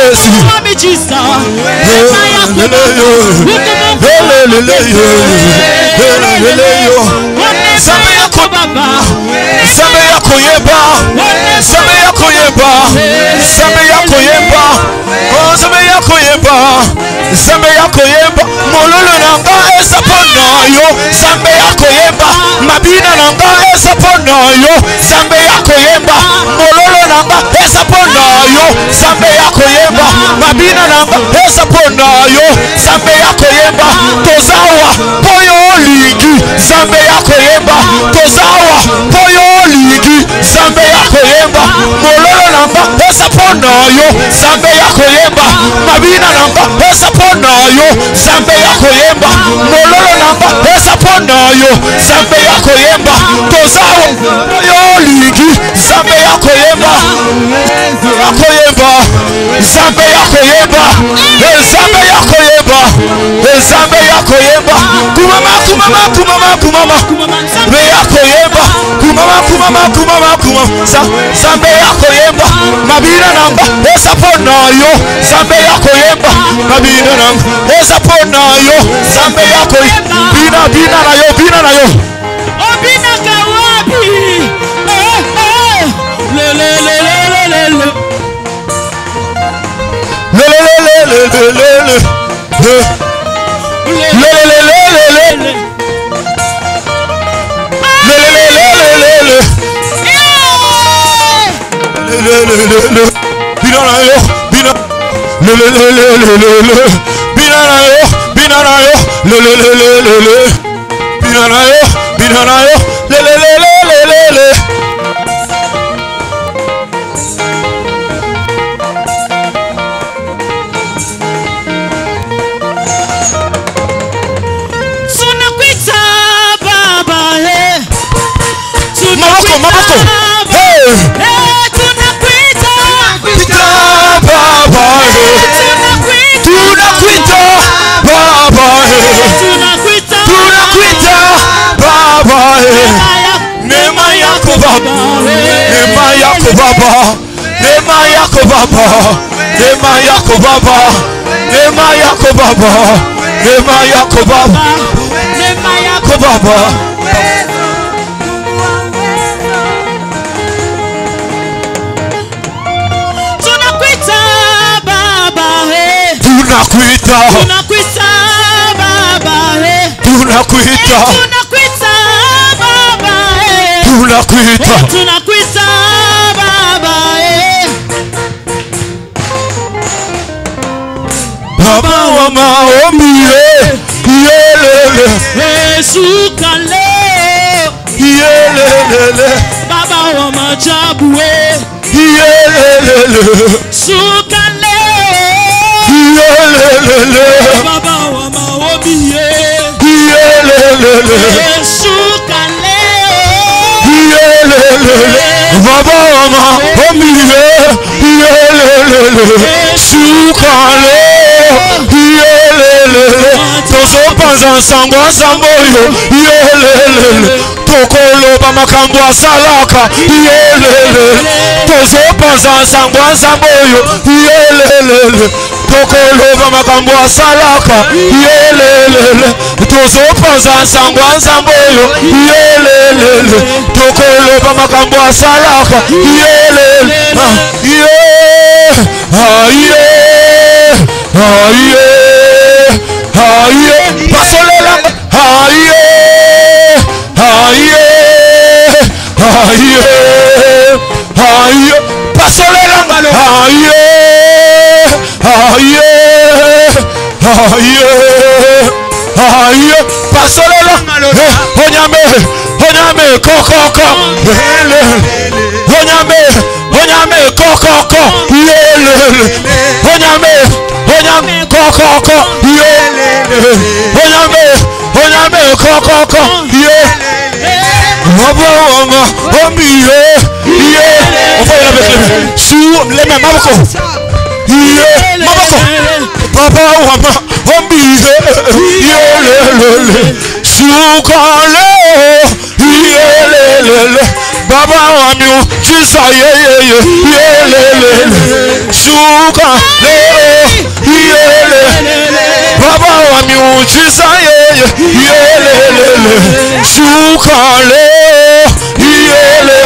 Yesu Zambe yako baba Zambe yako yeba Zambe yako yeba Zambe yako yeba Zambe yako yeba Zambe yako yeba Mololo nanga esa pona yo Zambe yako yeba Mabina nanga esa pona yo Zambe yako yeba Mololo nanga esa pona yo Zambe yako yeba Mabina nanga esa pona yo Zambe yako yeba Tozawa poyo ligi Zambe yako yeba Tozawa poyo ligi Zambe yako yeba Mololo nanga esa pona yo Zambe yako yeba Mabina nanga esa pona yo Zambe yako yeba Mololo nanga esa pona yo Zambe yako yeba Tozawa poyo ligi Zambe yako yeba yako yeba Zambe yako yeba Zambe yako yeba Zambe yako yeba kumama Zambe yako yeba kumama Zambe yako yeba Mabina namba esa pona yo Zambe yako yeba Mabina namba esa pona yo Zambe yako bina na yo Obina kawabi Nema yako baba Nema yako baba Nema yako baba Nema yako baba Nema yako baba Nema yako baba Nema yako baba Tunakuita baba Tunakuita baba Tunakuita tunakuita baba Baba wa maombi yelele shuka leo yelele baba wa majabu yelele shuka leo yelele baba wa maombi yelele shuka Baba mama omiye yelele sukale yelele tozo panza sangwa samboyo yelele tokolo bamakambo asalaka yelele tozo panza sangwa samboyo yelele tokolo bamakambo asalaka yelele tozo panza sangwa samboyo yelele tokolo bamakambo asalaka yelele pasolela pasolela pasolela onyame kokoko onyame kokoko yelele onyame kokoko yelele onyame kokoko yelele mabonga omiye su leme maboko maboko baba wama omiye yelele sukale yelele baba wami chisa yelele Shuka leo yele Baba wa miujiza yeye yele Shuka leo yele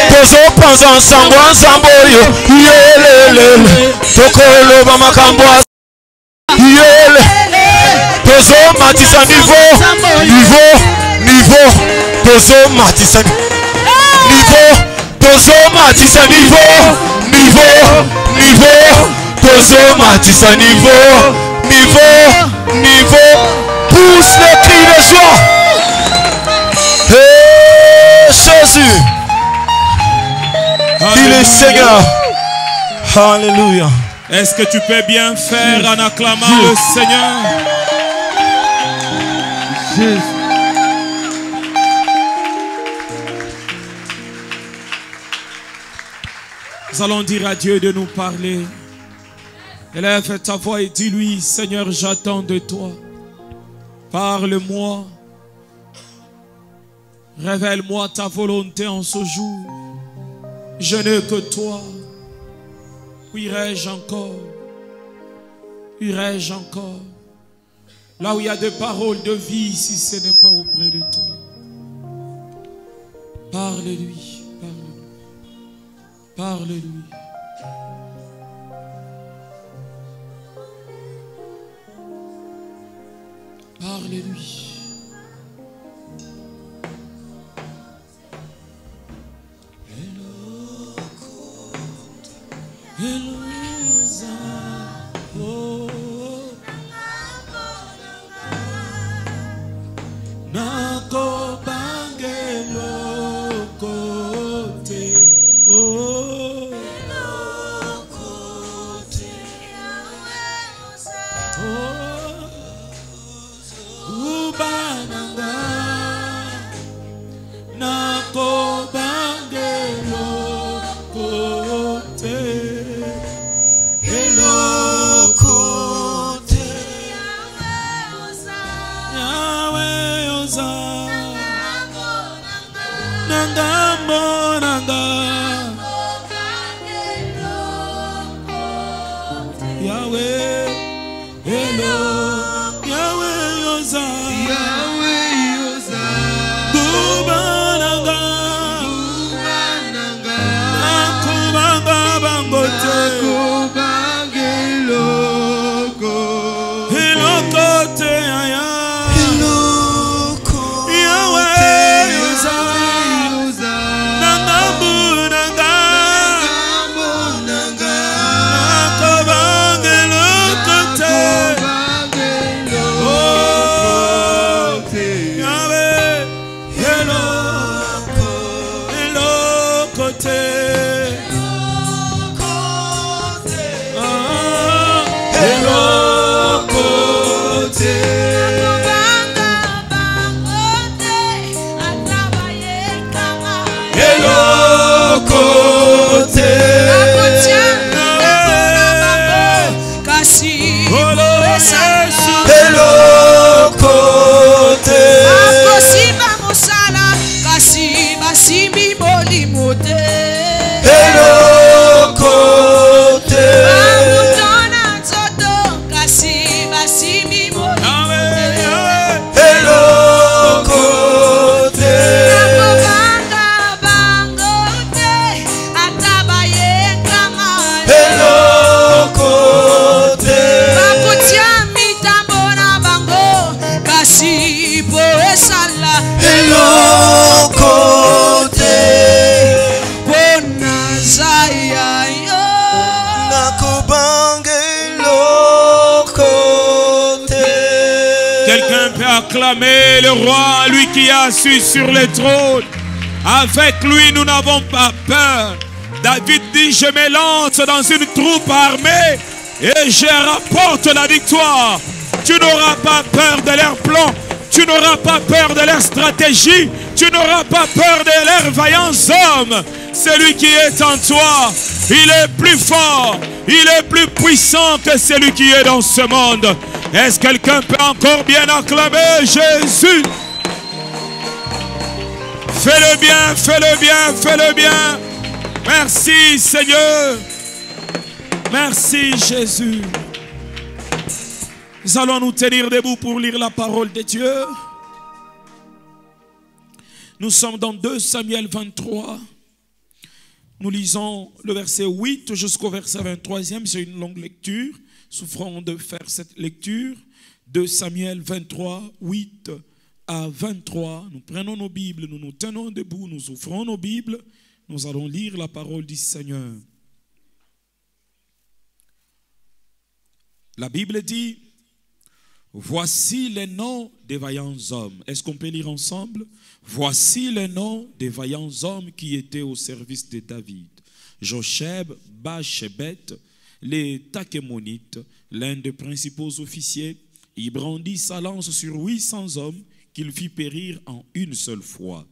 Tozo panza sangwa samboyo yele Tokolo bamakambo yele Tozo matisa niveau Tozo matisa niveau Tozo matisa niveau Tozo matisa niveau pousse le cri de joie. Hey, Jésus, il est Seigneur. Alléluia. Est-ce que tu peux bien faire en acclamant le Seigneur? Jésus. Nous allons dire à Dieu de nous parler. Élève ta voix et dis-lui, Seigneur, j'attends de toi. Parle-moi. Révèle-moi ta volonté en ce jour. Je n'ai que toi. Où irai-je encore? Irai-je encore? Là où il y a des paroles de vie, si ce n'est pas auprès de toi. Parle-lui. Parle-lui. Parle-lui. Acclamer le roi, lui qui a assis sur le trône. Avec lui, nous n'avons pas peur. David dit, je me lance dans une troupe armée et je rapporte la victoire. Tu n'auras pas peur de leurs plans. Tu n'auras pas peur de leur stratégie. Tu n'auras pas peur de leurs vaillants hommes. Celui qui est en toi, il est plus fort. Il est plus puissant que celui qui est dans ce monde. Est-ce que quelqu'un peut encore bien acclamer Jésus? Fais-le bien, fais-le bien, fais-le bien. Merci Seigneur. Merci Jésus. Nous allons nous tenir debout pour lire la parole de Dieu. Nous sommes dans 2 Samuel 23. Nous lisons le verset 8 jusqu'au verset 23e. C'est une longue lecture. Souffrons de faire cette lecture. 2 Samuel 23, 8 à 23. Nous prenons nos Bibles, nous nous tenons debout, nous ouvrons nos Bibles. Nous allons lire la parole du Seigneur. La Bible dit, voici les noms des vaillants hommes. Est-ce qu'on peut lire ensemble? Voici les noms des vaillants hommes qui étaient au service de David. Josheb, Bachebet, les Takémonites, l'un des principaux officiers, il brandit sa lance sur 800 hommes qu'il fit périr en une seule fois.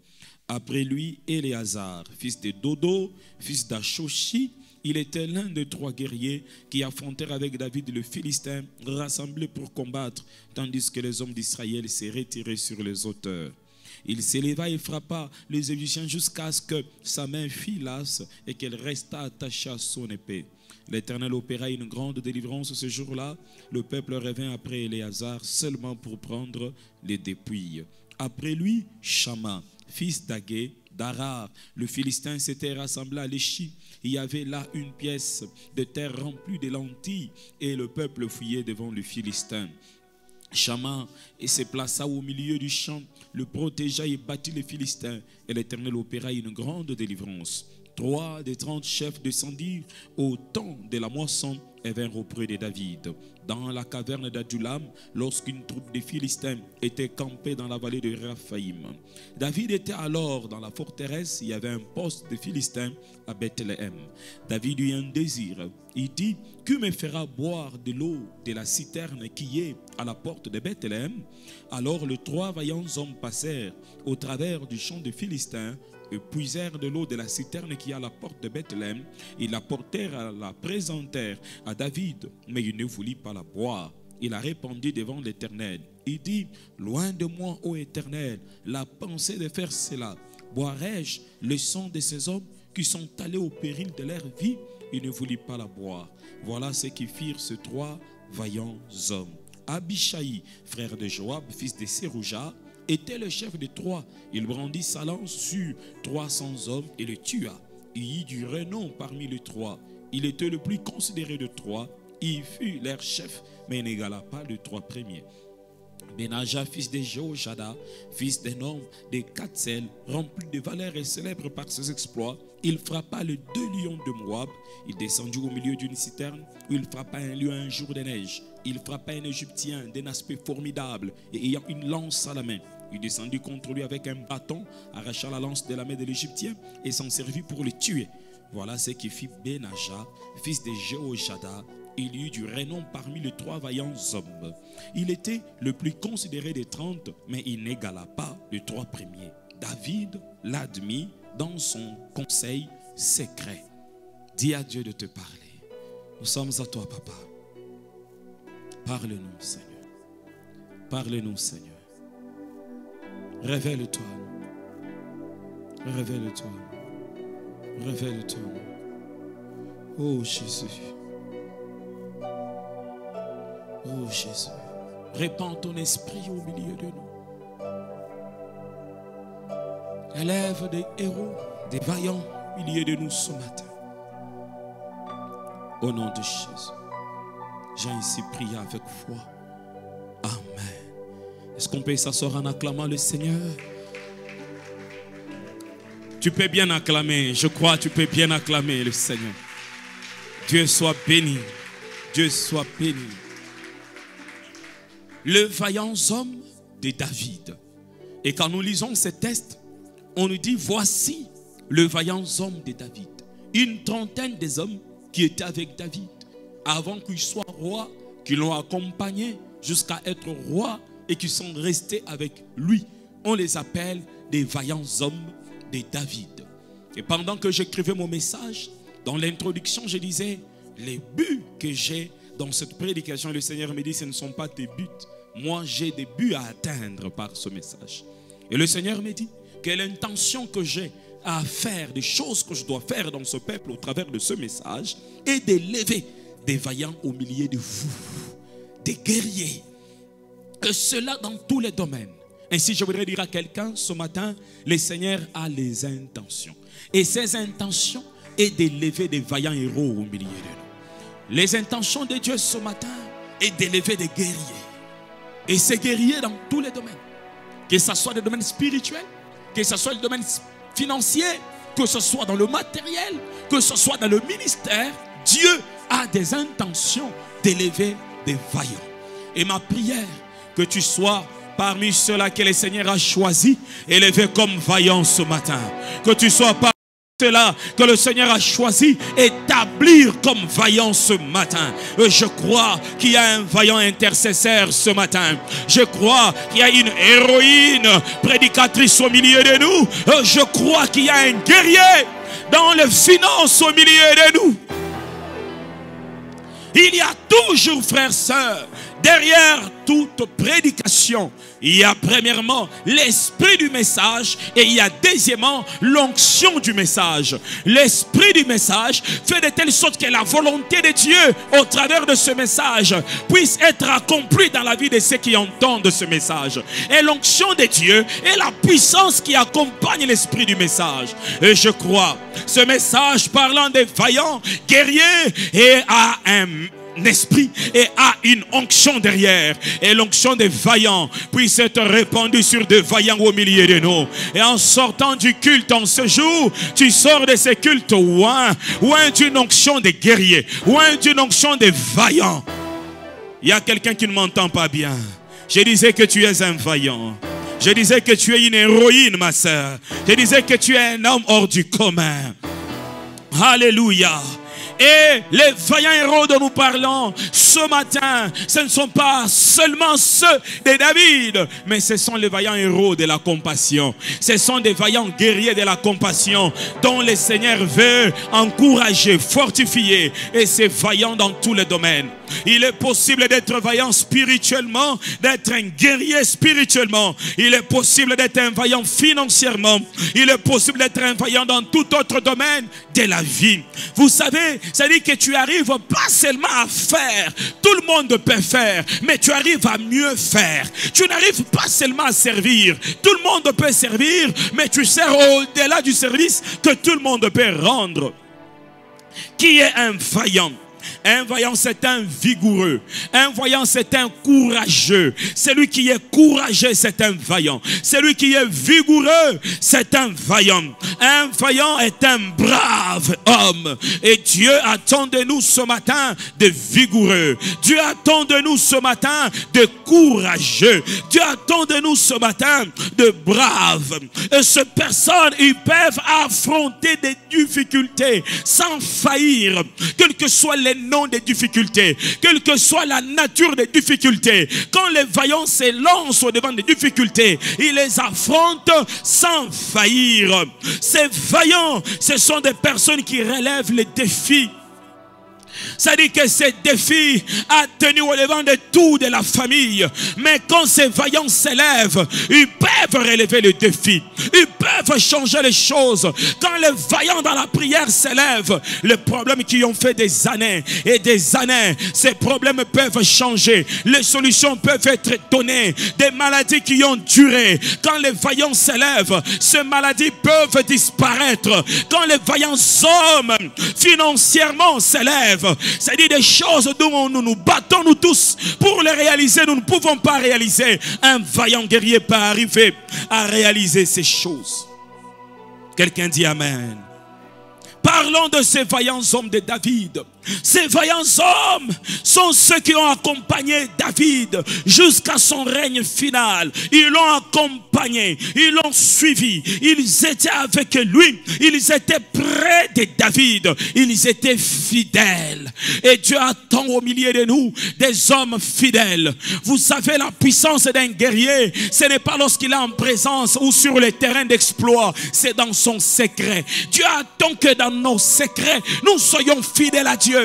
Après lui, Éléazar, fils de Dodo, fils d'Achoshi, il était l'un des 3 guerriers qui affrontèrent avec David le Philistin, rassemblés pour combattre, tandis que les hommes d'Israël s'est retirés sur les hauteurs. Il s'éleva et frappa les Égyptiens jusqu'à ce que sa main fît lasse et qu'elle resta attachée à son épée. L'Éternel opéra une grande délivrance ce jour-là. Le peuple revint après Éléazar seulement pour prendre les dépouilles. Après lui, Shama, fils d'Agé, d'Arar, le Philistin s'était rassemblé à l'Échi. Il y avait là une pièce de terre remplie de lentilles et le peuple fouillait devant le Philistin. Shama se plaça au milieu du champ, le protégea et battit les Philistins. Et l'Éternel opéra une grande délivrance. 3 des 30 chefs descendirent au temps de la moisson et vinrent auprès de David. Dans la caverne d'Adulam, lorsqu'une troupe de Philistins était campée dans la vallée de Raphaïm. David était alors dans la forteresse, il y avait un poste de Philistins à Bethléem. David eut un désir. Il dit, qui me fera boire de l'eau de la citerne qui est à la porte de Bethléem? Alors les 3 vaillants hommes passèrent au travers du champ de Philistins et puisèrent de l'eau de la citerne qui est à la porte de Bethléem. Ils la portèrent, la présentèrent à David, mais il ne voulut pas la boire. Il a répondu devant l'Éternel. Il dit, loin de moi, ô Éternel, la pensée de faire cela. Boirai-je le sang de ces hommes qui sont allés au péril de leur vie? Il ne voulut pas la boire. Voilà ce qui firent ces 3 vaillants hommes. Abishai, frère de Joab, fils de Sérouja, était le chef de 3. Il brandit sa lance sur 300 hommes et le tua. Il y eut du renom parmi les 3. Il était le plus considéré de 3. Il fut leur chef, mais il n'égala pas les 3 premiers. Benaja, fils de Jéhojada, fils d'un homme de Katsel, rempli de valeur et célèbre par ses exploits, il frappa les 2 lions de Moab. Il descendit au milieu d'une citerne où il frappa un lion un jour de neige. Il frappa un Égyptien d'un aspect formidable et ayant une lance à la main. Il descendit contre lui avec un bâton, arracha la lance de la main de l'Égyptien et s'en servit pour le tuer. Voilà ce qui fit Benaja, fils de Jéhojada. Il eut du renom parmi les 3 vaillants hommes. Il était le plus considéré des 30, mais il n'égala pas les 3 premiers. David l'admit dans son conseil secret. Dis à Dieu de te parler. Nous sommes à toi, papa. Parle-nous, Seigneur. Parle-nous, Seigneur. Révèle-toi. Révèle-toi. Révèle-toi. Oh Jésus. Oh Jésus. Répands ton esprit au milieu de nous. Élève des héros, des vaillants au milieu de nous ce matin. Au nom de Jésus. J'ai ainsi prié avec foi. Amen. Est-ce qu'on peut s'asseoir en acclamant le Seigneur? Tu peux bien acclamer. Je crois que tu peux bien acclamer le Seigneur. Dieu soit béni. Dieu soit béni. Le vaillant homme de David. Et quand nous lisons ce texte, on nous dit, voici le vaillant homme de David. Une trentaine des hommes qui étaient avec David, avant qu'il soit roi, qui l'ont accompagné jusqu'à être roi et qui sont restés avec lui. On les appelle des vaillants hommes de David. Et pendant que j'écrivais mon message, dans l'introduction, je disais, les buts que j'ai dans cette prédication, le Seigneur me dit, ce ne sont pas tes buts. Moi, j'ai des buts à atteindre par ce message. Et le Seigneur me dit que l'intention que j'ai à faire, des choses que je dois faire dans ce peuple au travers de ce message, est d'élever des vaillants au milieu de vous, des guerriers. Que cela dans tous les domaines. Ainsi, je voudrais dire à quelqu'un ce matin, le Seigneur a les intentions. Et ces intentions est d'élever des vaillants héros au milieu de nous. Les intentions de Dieu ce matin est d'élever des guerriers. Et ces guerriers dans tous les domaines. Que ce soit dans le domaine spirituel, que ce soit dans le domaine financier, que ce soit dans le matériel, que ce soit dans le ministère, Dieu a des intentions d'élever des vaillants. Et ma prière, que tu sois parmi ceux-là que le Seigneur a choisi, élevés comme vaillants ce matin. Que tu sois parmi ceux-là que le Seigneur a choisi, établir comme vaillants ce matin. Je crois qu'il y a un vaillant intercesseur ce matin. Je crois qu'il y a une héroïne prédicatrice au milieu de nous. Je crois qu'il y a un guerrier dans les finances au milieu de nous. Il y a toujours, frères, sœurs, derrière toute prédication, il y a premièrement l'esprit du message et il y a deuxièmement l'onction du message. L'esprit du message fait de telle sorte que la volonté de Dieu au travers de ce message puisse être accomplie dans la vie de ceux qui entendent ce message. Et l'onction de Dieu est la puissance qui accompagne l'esprit du message. Et je crois, ce message parlant des vaillants guerriers et à un esprit et a une onction derrière, et l'onction des vaillants puisse être répandue sur des vaillants au milieu de nous. Et en sortant du culte en ce jour, tu sors de ce cultes loin d'une onction des guerriers, loin d'une onction des vaillants. Il y a quelqu'un qui ne m'entend pas bien. Je disais que tu es un vaillant. Je disais que tu es une héroïne, ma sœur. Je disais que tu es un homme hors du commun. Alléluia. Et les vaillants héros dont nous parlons ce matin, ce ne sont pas seulement ceux de David, mais ce sont les vaillants héros de la compassion. Ce sont des vaillants guerriers de la compassion dont le Seigneur veut encourager, fortifier. Et c'est vaillant dans tous les domaines. Il est possible d'être vaillant spirituellement, d'être un guerrier spirituellement. Il est possible d'être un vaillant financièrement. Il est possible d'être un vaillant dans tout autre domaine de la vie. Vous savez, ça dit que tu arrives pas seulement à faire, tout le monde peut faire, mais tu arrives à mieux faire. Tu n'arrives pas seulement à servir, tout le monde peut servir, mais tu sers au-delà du service que tout le monde peut rendre. Qui est un vaillant? Un vaillant, c'est un vigoureux. Un vaillant, c'est un courageux. Celui qui est courageux, c'est un vaillant. Celui qui est vigoureux, c'est un vaillant. Un vaillant est un brave homme. Et Dieu attend de nous ce matin de vigoureux. Dieu attend de nous ce matin de courageux. Dieu attend de nous ce matin de braves. Et ces personnes, ils peuvent affronter des difficultés sans faillir. Quel que soit les noms des difficultés, quelle que soit la nature des difficultés, quand les vaillants se lancent au devant des difficultés, ils les affrontent sans faillir. Ces vaillants, ce sont des personnes qui relèvent les défis. Ça dit que ces défis a tenu au devant de tout de la famille. Mais quand ces vaillants s'élèvent, ils peuvent relever le défi. Ils peuvent changer les choses. Quand les vaillants dans la prière s'élèvent, les problèmes qui ont fait des années et des années, ces problèmes peuvent changer. Les solutions peuvent être données. Des maladies qui ont duré, quand les vaillants s'élèvent, ces maladies peuvent disparaître. Quand les vaillants hommes financièrement s'élèvent, c'est-à-dire des choses dont nous nous battons nous tous pour les réaliser, nous ne pouvons pas réaliser. Un vaillant guerrier peut arriver à réaliser ces choses. Quelqu'un dit Amen. Parlons de ces vaillants hommes de David. Ces vaillants hommes sont ceux qui ont accompagné David jusqu'à son règne final. Ils l'ont accompagné, ils l'ont suivi, ils étaient avec lui, ils étaient près de David, ils étaient fidèles. Et Dieu attend au milieu de nous des hommes fidèles. Vous savez, la puissance d'un guerrier, ce n'est pas lorsqu'il est en présence ou sur le terrain d'exploit, c'est dans son secret. Dieu attend que dans nos secrets, nous soyons fidèles à Dieu.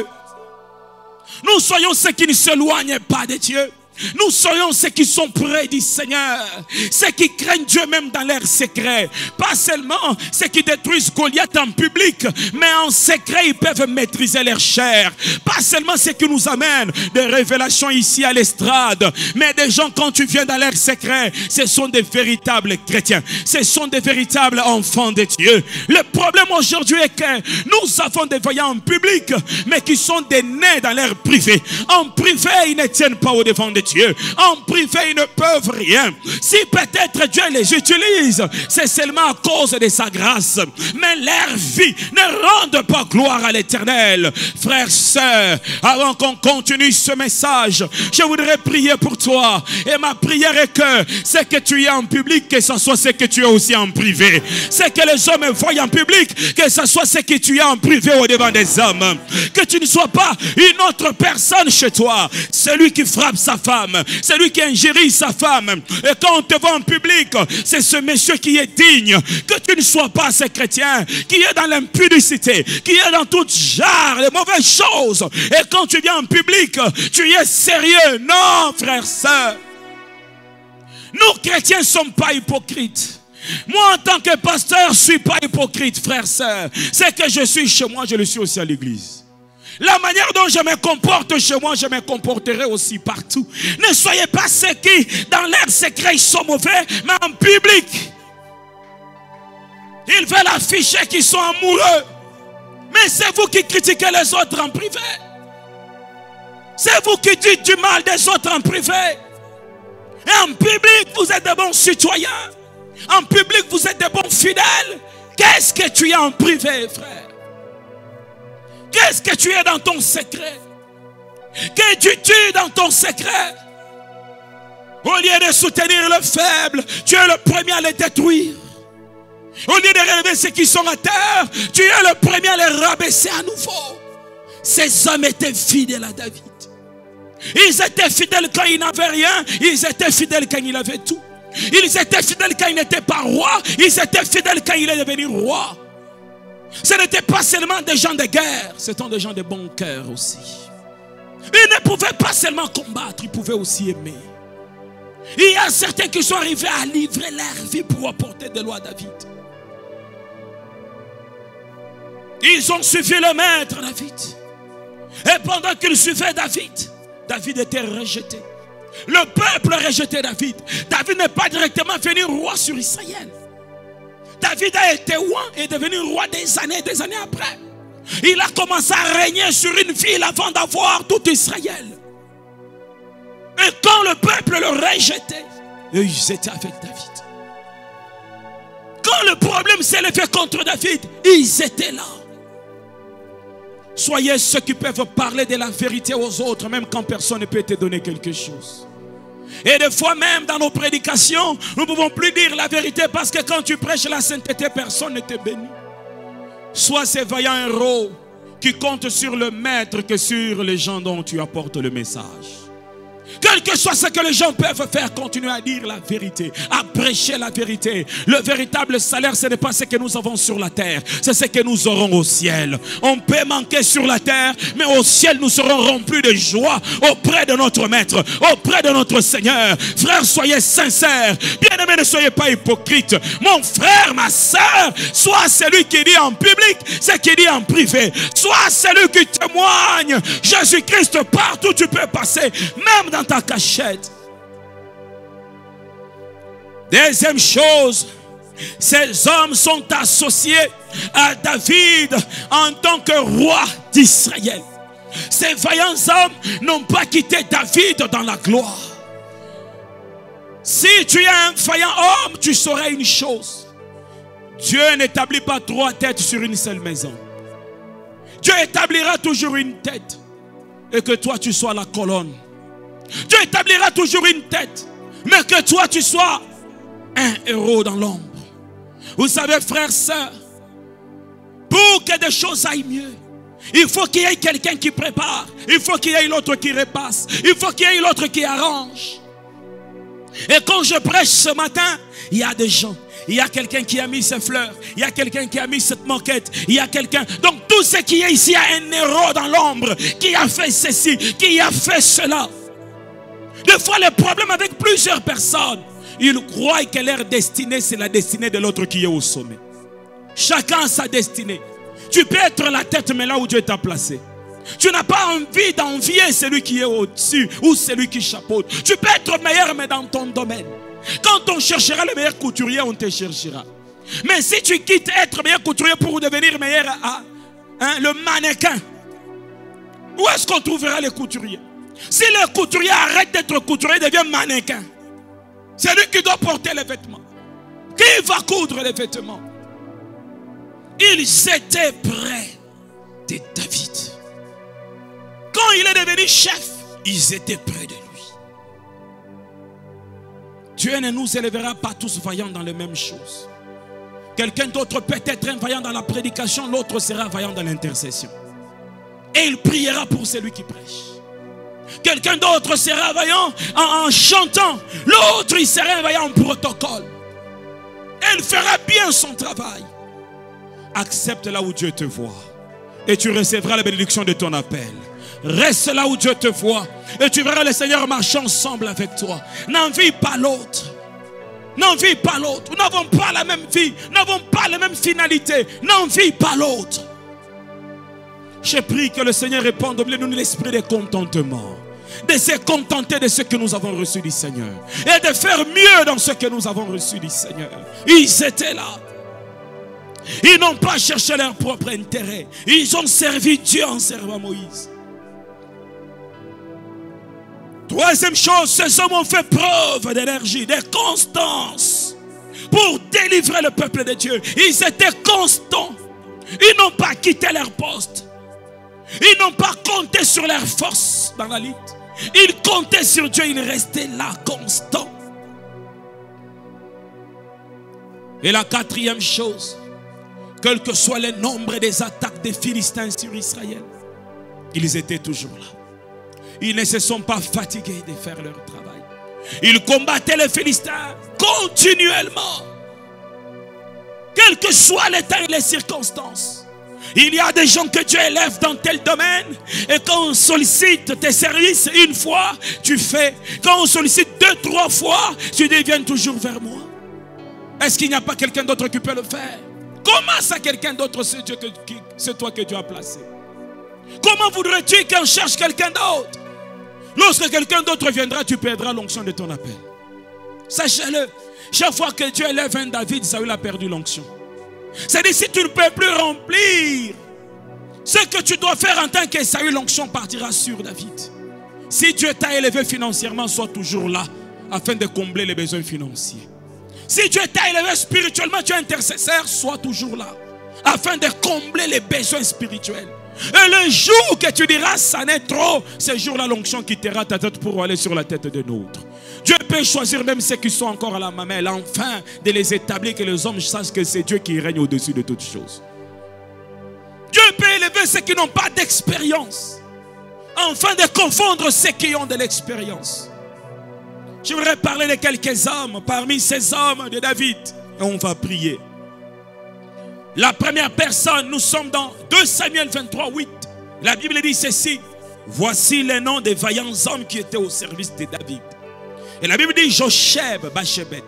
Nous soyons ceux qui ne s'éloignent pas de Dieu. nous soyons ceux qui sont près du Seigneur, ceux qui craignent Dieu même dans leur secret. Pas seulement ceux qui détruisent Goliath en public, mais en secret ils peuvent maîtriser leur chair. Pas seulement ceux qui nous amènent des révélations ici à l'estrade, mais des gens quand tu viens dans leur secret, ce sont des véritables chrétiens, ce sont des véritables enfants de Dieu. Le problème aujourd'hui est que nous avons des voyants en public, mais qui sont des nés dans leur privé. En privé, ils ne tiennent pas au devant de Dieu. En privé, ils ne peuvent rien. Si peut-être Dieu les utilise, c'est seulement à cause de sa grâce. Mais leur vie ne rende pas gloire à l'Éternel. Frères, sœurs, avant qu'on continue ce message, je voudrais prier pour toi. Et ma prière est que ce que tu es en public, que ce soit ce que tu es aussi en privé. Ce que les hommes voient en public, que ce soit ce que tu es en privé au devant des hommes. Que tu ne sois pas une autre personne chez toi. Celui qui frappe sa femme, celui qui ingérie sa femme. Et quand on te voit en public, c'est ce monsieur qui est digne. Que tu ne sois pas ce chrétien qui est dans l'impudicité, qui est dans tout genre de mauvaises choses. Et quand tu viens en public, tu es sérieux. Non, frère, sœur. Nous, chrétiens, ne sommes pas hypocrites. Moi, en tant que pasteur, je ne suis pas hypocrite, frère, sœur. C'est que je suis chez moi, je le suis aussi à l'église. La manière dont je me comporte chez moi, je me comporterai aussi partout. Ne soyez pas ceux qui, dans leur secret, ils sont mauvais, mais en public, ils veulent afficher qu'ils sont amoureux. Mais c'est vous qui critiquez les autres en privé. C'est vous qui dites du mal des autres en privé. Et en public, vous êtes de bons citoyens. En public, vous êtes de bons fidèles. Qu'est-ce que tu es en privé, frère? Qu'est-ce que tu es dans ton secret? Que tu tues dans ton secret? Au lieu de soutenir le faible, tu es le premier à les détruire. Au lieu de relever ceux qui sont à terre, tu es le premier à les rabaisser à nouveau. Ces hommes étaient fidèles à David. Ils étaient fidèles quand ils n'avaient rien. Ils étaient fidèles quand ils avaient tout. Ils étaient fidèles quand ils n'étaient pas rois. Ils étaient fidèles quand il est devenu roi. Ce n'étaient pas seulement des gens de guerre, ce sont des gens de bon cœur aussi. Ils ne pouvaient pas seulement combattre, ils pouvaient aussi aimer. Il y a certains qui sont arrivés à livrer leur vie pour apporter de l'eau à David. Ils ont suivi le maître David. Et pendant qu'ils suivaient David, David était rejeté. Le peuple rejetait David. David n'est pas directement venu roi sur Israël. David a été roi et est devenu roi des années après. Il a commencé à régner sur une ville avant d'avoir tout Israël. Et quand le peuple le rejetait, ils étaient avec David. Quand le problème s'est levé contre David, ils étaient là. Soyez ceux qui peuvent parler de la vérité aux autres, même quand personne ne peut te donner quelque chose. Et des fois même dans nos prédications, nous ne pouvons plus dire la vérité parce que quand tu prêches la sainteté, personne ne te bénit. Sois ces vaillants héros qui comptent sur le maître que sur les gens dont tu apportes le message. Quel que soit ce que les gens peuvent faire, continuer à dire la vérité, à prêcher la vérité. Le véritable salaire, ce n'est pas ce que nous avons sur la terre, c'est ce que nous aurons au ciel. On peut manquer sur la terre, mais au ciel, nous serons remplis de joie auprès de notre Maître, auprès de notre Seigneur. Frères, soyez sincères. Bien-aimés, ne soyez pas hypocrites. Mon frère, ma soeur, sois celui qui dit en public ce qu'il dit en privé. Sois celui qui témoigne Jésus-Christ partout où tu peux passer, même dans ta cachette. Deuxième chose, ces hommes sont associés à David en tant que roi d'Israël. Ces vaillants hommes n'ont pas quitté David dans la gloire. Si tu es un vaillant homme, tu sauras une chose. Dieu n'établit pas trois têtes sur une seule maison. Dieu établira toujours une tête. Et que toi tu sois la colonne. Dieu établira toujours une tête. Mais que toi tu sois un héros dans l'ombre. Vous savez, frères, sœurs, pour que des choses aillent mieux, il faut qu'il y ait quelqu'un qui prépare. Il faut qu'il y ait l'autre qui repasse. Il faut qu'il y ait l'autre qui arrange. Et quand je prêche ce matin, il y a des gens. Il y a quelqu'un qui a mis ses fleurs. Il y a quelqu'un qui a mis cette moquette. Il y a quelqu'un. Donc tout ce qui est ici, il y a un héros dans l'ombre qui a fait ceci, qui a fait cela. Des fois, les problèmes avec plusieurs personnes, ils croient que leur destinée, c'est la destinée de l'autre qui est au sommet. Chacun a sa destinée. Tu peux être la tête, mais là où Dieu t'a placé. Tu n'as pas envie d'envier celui qui est au-dessus ou celui qui chapeaute. Tu peux être meilleur, mais dans ton domaine. Quand on cherchera le meilleur couturier, on te cherchera. Mais si tu quittes être meilleur couturier pour devenir meilleur le mannequin, où est-ce qu'on trouvera les couturiers? Si le couturier arrête d'être couturier, il devient mannequin. C'est lui qui doit porter les vêtements. Qui va coudre les vêtements? Ils étaient près de David. Quand il est devenu chef, ils étaient près de lui. Dieu ne nous élèvera pas tous vaillants dans les mêmes choses. Quelqu'un d'autre peut être un vaillant dans la prédication, l'autre sera vaillant dans l'intercession. Et il priera pour celui qui prêche. Quelqu'un d'autre sera vaillant en chantant, l'autre il sera vaillant en protocole. Et il fera bien son travail. Accepte là où Dieu te voit et tu recevras la bénédiction de ton appel. Reste là où Dieu te voit et tu verras le Seigneur marcher ensemble avec toi. N'envie pas l'autre. N'envie pas l'autre. Nous n'avons pas la même vie. Nous n'avons pas la même finalité. N'envie pas l'autre. J'ai prié que le Seigneur réponde au milieu de nous l'esprit de contentement. De se contenter de ce que nous avons reçu du Seigneur. Et de faire mieux dans ce que nous avons reçu du Seigneur. Ils étaient là. Ils n'ont pas cherché leur propre intérêt. Ils ont servi Dieu en servant Moïse. Troisième chose, ces hommes ont fait preuve d'énergie, de constance pour délivrer le peuple de Dieu. Ils étaient constants. Ils n'ont pas quitté leur poste. Ils n'ont pas compté sur leur force dans la lutte. Ils comptaient sur Dieu, ils restaient là, constants. Et la quatrième chose, quel que soit le nombre des attaques des Philistins sur Israël, ils étaient toujours là. Ils ne se sont pas fatigués de faire leur travail. Ils combattaient les Philistins continuellement. Quel que soit le temps et les circonstances. Il y a des gens que Dieu élève dans tel domaine. Et quand on sollicite tes services une fois, tu fais. Quand on sollicite 2, 3 fois, tu deviens toujours vers moi. Est-ce qu'il n'y a pas quelqu'un d'autre qui peut le faire? Comment ça quelqu'un d'autre, c'est toi que Dieu a placé? Comment voudrais-tu qu'on cherche quelqu'un d'autre? Lorsque quelqu'un d'autre viendra, tu perdras l'onction de ton appel. Sachez-le, chaque fois que Dieu élève un David, Saül a perdu l'onction. C'est-à-dire si tu ne peux plus remplir ce que tu dois faire en tant que Saül, l'onction partira sur David. Si Dieu t'a élevé financièrement, sois toujours là afin de combler les besoins financiers. Si Dieu t'a élevé spirituellement, tu es intercesseur, sois toujours là afin de combler les besoins spirituels. Et le jour que tu diras ça n'est trop, ce jour-là l'onction quittera ta tête pour aller sur la tête de l'autre. Dieu peut choisir même ceux qui sont encore à la mamelle, enfin de les établir, que les hommes sachent que c'est Dieu qui règne au-dessus de toutes choses. Dieu peut élever ceux qui n'ont pas d'expérience, afin de confondre ceux qui ont de l'expérience. Je voudrais parler de quelques hommes parmi ces hommes de David et on va prier. La première personne, nous sommes dans 2 Samuel 23, 8. La Bible dit ceci: voici les noms des vaillants hommes qui étaient au service de David. Et la Bible dit Josheb Bachebet,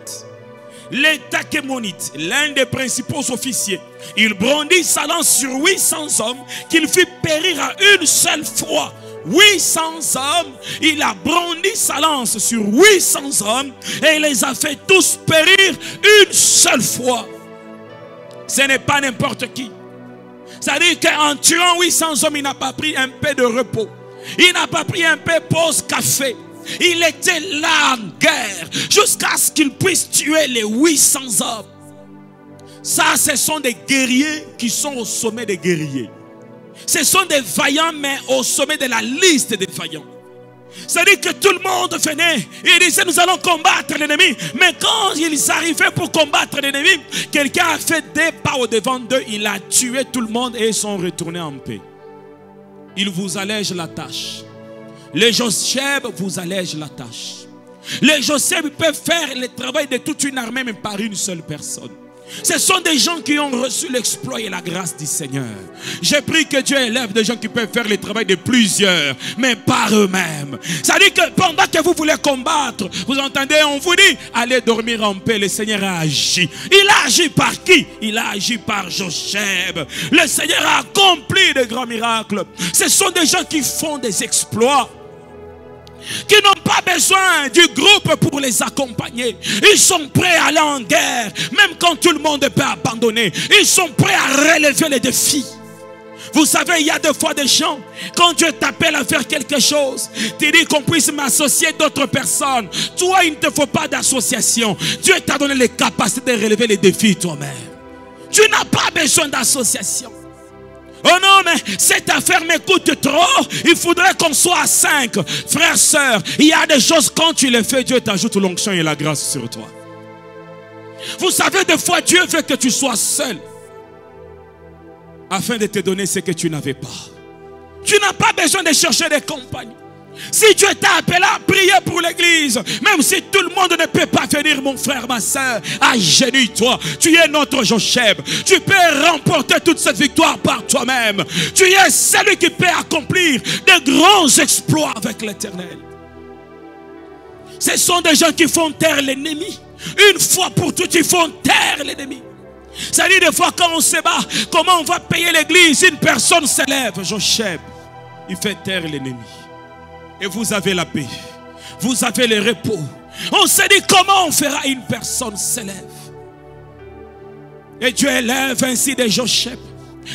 les Takémonites, l'un des principaux officiers. Il brandit sa lance sur 800 hommes qu'il fit périr à une seule fois. 800 hommes, il a brandi sa lance sur 800 hommes et il les a fait tous périr une seule fois. Ce n'est pas n'importe qui. C'est-à-dire qu'en tuant 800 hommes, il n'a pas pris un peu de repos. Il n'a pas pris un peu de pause café. Il était là en guerre jusqu'à ce qu'il puisse tuer les 800 hommes. Ça, ce sont des guerriers qui sont au sommet des guerriers. Ce sont des vaillants, mais au sommet de la liste des vaillants. C'est-à-dire que tout le monde venait et disait nous allons combattre l'ennemi. Mais quand ils arrivaient pour combattre l'ennemi, quelqu'un a fait des pas au devant d'eux. Il a tué tout le monde et ils sont retournés en paix. Il vous allège la tâche. Les Josheb vous allègent la tâche. Les Josheb peuvent faire le travail de toute une armée, mais par une seule personne. Ce sont des gens qui ont reçu l'exploit et la grâce du Seigneur. J'ai pris que Dieu élève des gens qui peuvent faire le travail de plusieurs, mais par eux-mêmes. Ça dit que pendant que vous voulez combattre, vous entendez, on vous dit, allez dormir en paix, le Seigneur a agi. Il a agi par qui? Il a agi par Jocheb. Le Seigneur a accompli de grands miracles. Ce sont des gens qui font des exploits, qui n'ont pas besoin du groupe pour les accompagner. Ils sont prêts à aller en guerre, même quand tout le monde peut abandonner. Ils sont prêts à relever les défis. Vous savez, il y a des fois des gens, quand Dieu t'appelle à faire quelque chose, tu dis qu'on puisse m'associer d'autres personnes. Toi, il ne te faut pas d'association. Dieu t'a donné les capacités de relever les défis toi-même. Tu n'as pas besoin d'association. Oh non, mais cette affaire m'écoute trop. Il faudrait qu'on soit à 5. Frères, sœurs, il y a des choses, quand tu les fais, Dieu t'ajoute l'onction et la grâce sur toi. Vous savez, des fois, Dieu veut que tu sois seul, afin de te donner ce que tu n'avais pas. Tu n'as pas besoin de chercher des compagnies. Si Dieu t'a appelé à prier pour l'église, même si tout le monde ne peut pas venir, mon frère, ma soeur, agenouille-toi. Tu es notre Jocheb. Tu peux remporter toute cette victoire par toi-même. Tu es celui qui peut accomplir de grands exploits avec l'Éternel. Ce sont des gens qui font taire l'ennemi. Une fois pour toutes, ils font taire l'ennemi. Ça dit des fois quand on se bat, comment on va payer l'église? Une personne s'élève, Jocheb, il fait taire l'ennemi. Et vous avez la paix, vous avez le repos. On se dit comment on fera une personne s'élève. Et Dieu élève ainsi des Jocheb.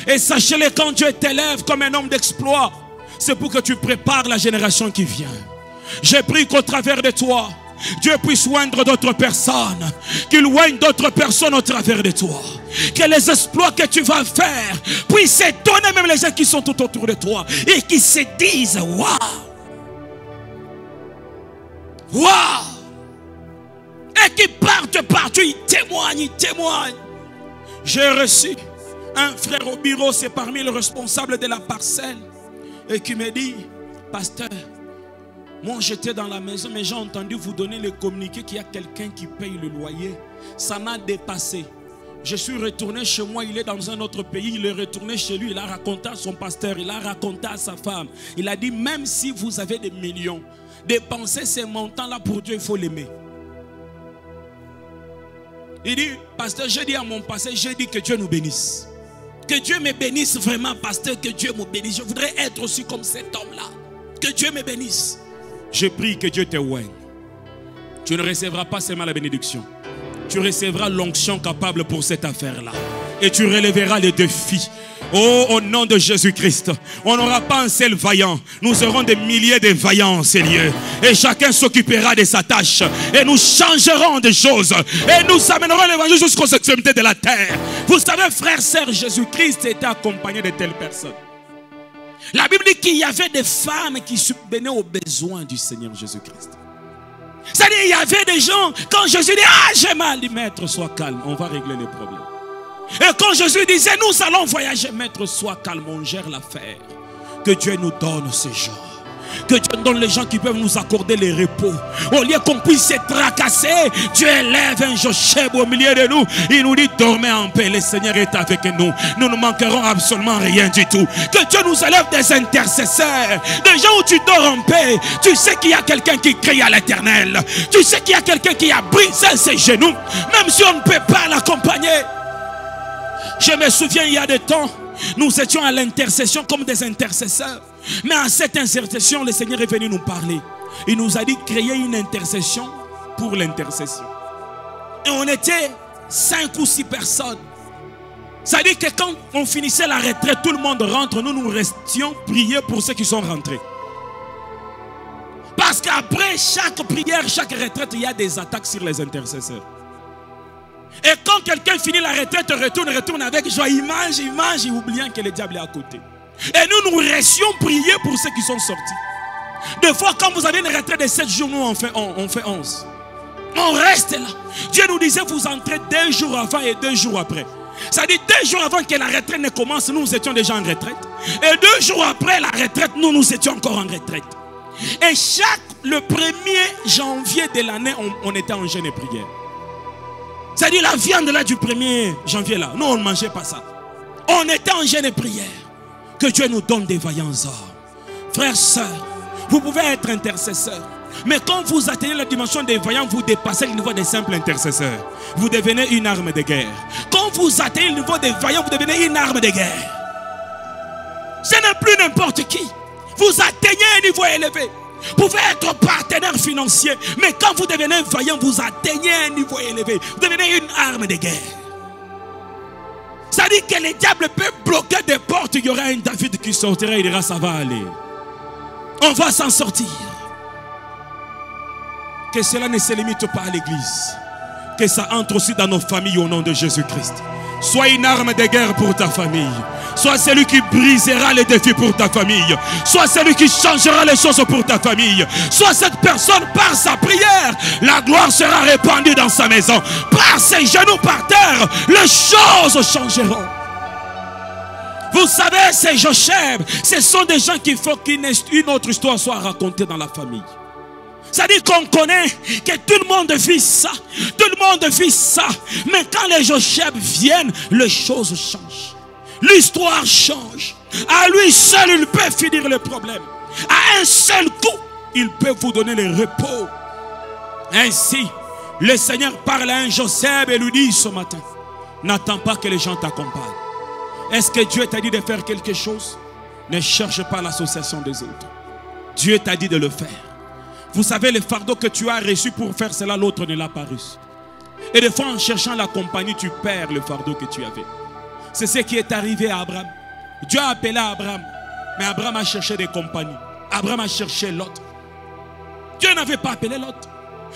Et sachez-le, quand Dieu t'élève comme un homme d'exploit, c'est pour que tu prépares la génération qui vient. J'ai pris qu'au travers de toi, Dieu puisse oindre d'autres personnes, qu'il oigne d'autres personnes au travers de toi. Que les exploits que tu vas faire puissent étonner même les gens qui sont tout autour de toi et qui se disent waouh! Waouh! Et qui partent partout, ils témoignent. J'ai reçu un frère au bureau, c'est parmi les responsables de la parcelle, et qui me dit, pasteur, moi j'étais dans la maison, mais j'ai entendu vous donner le communiqué qu'il y a quelqu'un qui paye le loyer. Ça m'a dépassé. Je suis retourné chez moi, il est dans un autre pays, il est retourné chez lui, il a raconté à son pasteur, il a raconté à sa femme. Il a dit, même si vous avez des millions, dépenser ces montants-là pour Dieu, il faut l'aimer. Il dit, pasteur, j'ai dit à mon pasteur, j'ai dit que Dieu nous bénisse. Que Dieu me bénisse vraiment, pasteur, que Dieu me bénisse. Je voudrais être aussi comme cet homme-là. Que Dieu me bénisse. Je prie que Dieu te oigne. Tu ne recevras pas seulement la bénédiction. Tu recevras l'onction capable pour cette affaire-là. Et tu relèveras les défis. Oh, au nom de Jésus-Christ, on n'aura pas un seul vaillant. Nous aurons des milliers de vaillants en ces lieux. Et chacun s'occupera de sa tâche. Et nous changerons des choses. Et nous amènerons l'évangile jusqu'aux extrémités de la terre. Vous savez, frères, sœurs, Jésus-Christ était accompagné de telles personnes. La Bible dit qu'il y avait des femmes qui subvenaient aux besoins du Seigneur Jésus-Christ. C'est-à-dire, il y avait des gens, quand Jésus dit, ah, j'ai mal, dit, maître, sois calme, on va régler les problèmes. Et quand Jésus disait, nous allons voyager, maître, sois calme, on gère l'affaire. Que Dieu nous donne ce genre. Que Dieu nous donne les gens qui peuvent nous accorder les repos. Au lieu qu'on puisse se tracasser, Dieu élève un Jocheb au milieu de nous. Il nous dit, dormez en paix, le Seigneur est avec nous. Nous ne manquerons absolument rien du tout. Que Dieu nous élève des intercesseurs. Des gens où tu dors en paix. Tu sais qu'il y a quelqu'un qui crie à l'Éternel. Tu sais qu'il y a quelqu'un qui a brisé ses genoux. Même si on ne peut pas l'accompagner. Je me souviens, il y a des temps, nous étions à l'intercession comme des intercesseurs. Mais à cette intercession, le Seigneur est venu nous parler. Il nous a dit créer une intercession pour l'intercession. Et on était 5 ou 6 personnes. Ça veut dire que quand on finissait la retraite, tout le monde rentre, nous restions prier pour ceux qui sont rentrés. Parce qu'après chaque prière, chaque retraite, il y a des attaques sur les intercesseurs. Et quand quelqu'un finit la retraite, retourne avec joie, il mange, oubliant que le diable est à côté. Et nous restions prier pour ceux qui sont sortis. Des fois, quand vous avez une retraite de 7 jours, nous on fait 11. On reste là. Dieu nous disait, vous entrez 2 jours avant et 2 jours après. Ça dit 2 jours avant que la retraite ne commence, nous étions déjà en retraite. Et 2 jours après la retraite, nous étions encore en retraite. Et le 1er janvier de l'année, on était en jeûne et prière. C'est-à-dire la viande là du 1er janvier là. Nous on ne mangeait pas ça. On était en jeûne et prière. Que Dieu nous donne des vaillants hommes. Frères, sœurs, vous pouvez être intercesseurs. Mais quand vous atteignez la dimension des vaillants, vous dépassez le niveau des simples intercesseurs. Vous devenez une arme de guerre. Quand vous atteignez le niveau des vaillants, vous devenez une arme de guerre. Ce n'est plus n'importe qui. Vous atteignez un niveau élevé. Vous pouvez être partenaire financier. Mais quand vous devenez vaillant, vous atteignez un niveau élevé. Vous devenez une arme de guerre. Ça dit que le diable peut bloquer des portes. Il y aura un David qui sortira. Il dira ça va aller. On va s'en sortir. Que cela ne se limite pas à l'église. Que ça entre aussi dans nos familles au nom de Jésus-Christ. Sois une arme de guerre pour ta famille. Sois celui qui brisera les défis pour ta famille. Sois celui qui changera les choses pour ta famille. Sois cette personne par sa prière. La gloire sera répandue dans sa maison. Par ses genoux par terre, les choses changeront. Vous savez, ces Jocheb, ce sont des gens qu'il faut qu'une autre histoire soit racontée dans la famille. C'est-à-dire qu'on connaît que tout le monde vit ça. Tout le monde vit ça. Mais quand les Jocheb viennent, les choses changent. L'histoire change. À lui seul, il peut finir le problème. À un seul coup, il peut vous donner le repos. Ainsi, le Seigneur parle à un Joseph et lui dit ce matin, n'attends pas que les gens t'accompagnent. Est-ce que Dieu t'a dit de faire quelque chose? Ne cherche pas l'association des autres. Dieu t'a dit de le faire. Vous savez, le fardeau que tu as reçu pour faire cela, l'autre ne l'a pas reçu. Et des fois, en cherchant la compagnie, tu perds le fardeau que tu avais. C'est ce qui est arrivé à Abraham. Dieu a appelé Abraham, mais Abraham a cherché des compagnies. Abraham a cherché Lot. Dieu n'avait pas appelé Lot.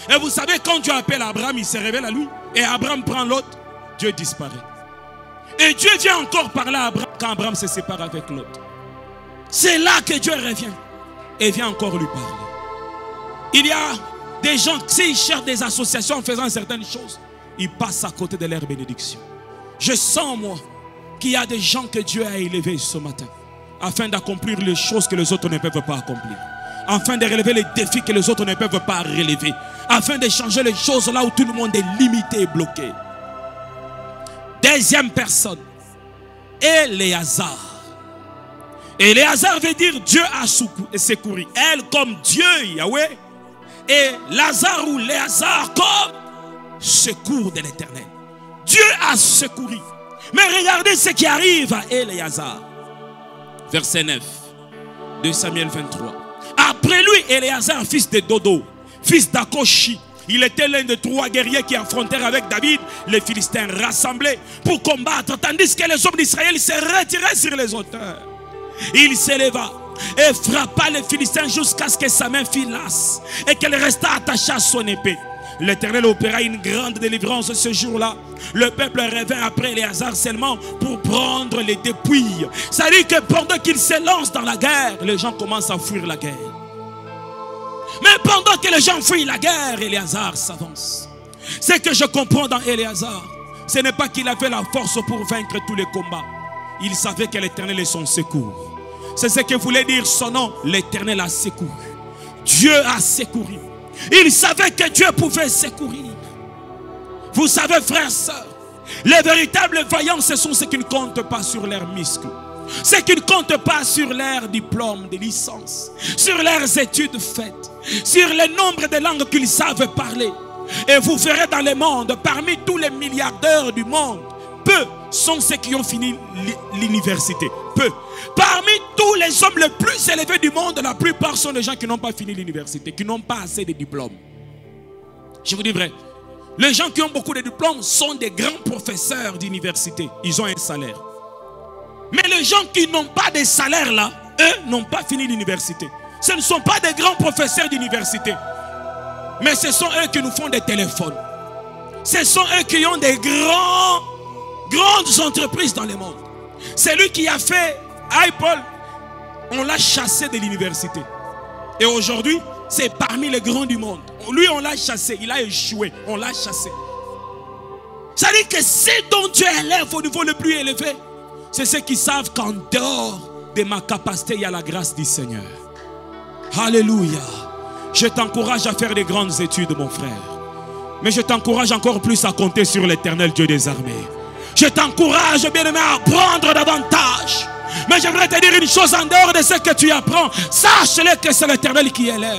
Et vous savez, quand Dieu appelle Abraham, il se révèle à lui. Et Abraham prend Lot, Dieu disparaît. Et Dieu vient encore parler à Abraham quand Abraham se sépare avec Lot. C'est là que Dieu revient et vient encore lui parler. Il y a des gens, s'ils cherchent des associations en faisant certaines choses, ils passent à côté de leur bénédiction. Je sens, moi, qu'il y a des gens que Dieu a élevés ce matin, afin d'accomplir les choses que les autres ne peuvent pas accomplir, afin de relever les défis que les autres ne peuvent pas relever, afin de changer les choses là où tout le monde est limité et bloqué. Deuxième personne, Éléazar. Éléazar veut dire Dieu a secouru. Elle comme Dieu, Yahweh. Et Lazare ou Léazar comme secours de l'Éternel. Dieu a secouru. Mais regardez ce qui arrive à Éléazar. Verset 9 de Samuel 23. Après lui, Éléazar, fils de Dodo, fils d'Akoshi, il était l'un des 3 guerriers qui affrontèrent avec David les Philistins rassemblés pour combattre, tandis que les hommes d'Israël se retiraient sur les hauteurs. Il s'éleva et frappa les Philistins jusqu'à ce que sa main fît lasse et qu'elle resta attachée à son épée. L'Éternel opéra une grande délivrance ce jour-là. Le peuple revint après Éléazar seulement pour prendre les dépouilles. Ça dit que pendant qu'il se lance dans la guerre, les gens commencent à fuir la guerre. Mais pendant que les gens fuient la guerre, Éléazar s'avance. Ce que je comprends dans Éléazar, ce n'est pas qu'il avait la force pour vaincre tous les combats. Il savait que l'Éternel est son secours. C'est ce que voulait dire son nom. L'Éternel a secouru. Dieu a secouru. Il savait que Dieu pouvait secourir. Vous savez, frères et sœurs, les véritables vaillants, ce sont ceux qui ne comptent pas sur leurs muscles. Ceux qui ne comptent pas sur leurs diplômes de licence, sur leurs études faites, sur le nombre de langues qu'ils savent parler. Et vous verrez dans le monde, parmi tous les milliardaires du monde, peu sont ceux qui ont fini l'université. Peu. Parmi tous les hommes les plus élevés du monde, la plupart sont des gens qui n'ont pas fini l'université, qui n'ont pas assez de diplômes. Je vous dis vrai. Les gens qui ont beaucoup de diplômes sont des grands professeurs d'université. Ils ont un salaire. Mais les gens qui n'ont pas de salaire là, eux n'ont pas fini l'université. Ce ne sont pas des grands professeurs d'université. Mais ce sont eux qui nous font des téléphones. Ce sont eux qui ont des grandes entreprises dans le monde. C'est lui qui a fait Apple. On l'a chassé de l'université. Et aujourd'hui, c'est parmi les grands du monde. Lui, on l'a chassé. Il a échoué. On l'a chassé. Ça dit que c'est dont Dieu élève au niveau le plus élevé. C'est ceux qui savent qu'en dehors de ma capacité, il y a la grâce du Seigneur. Alléluia. Je t'encourage à faire des grandes études, mon frère. Mais je t'encourage encore plus à compter sur l'Éternel Dieu des armées. Je t'encourage, bien-aimé, à apprendre davantage. Mais j'aimerais te dire une chose en dehors de ce que tu apprends. Sache-le que c'est l'Éternel qui est là.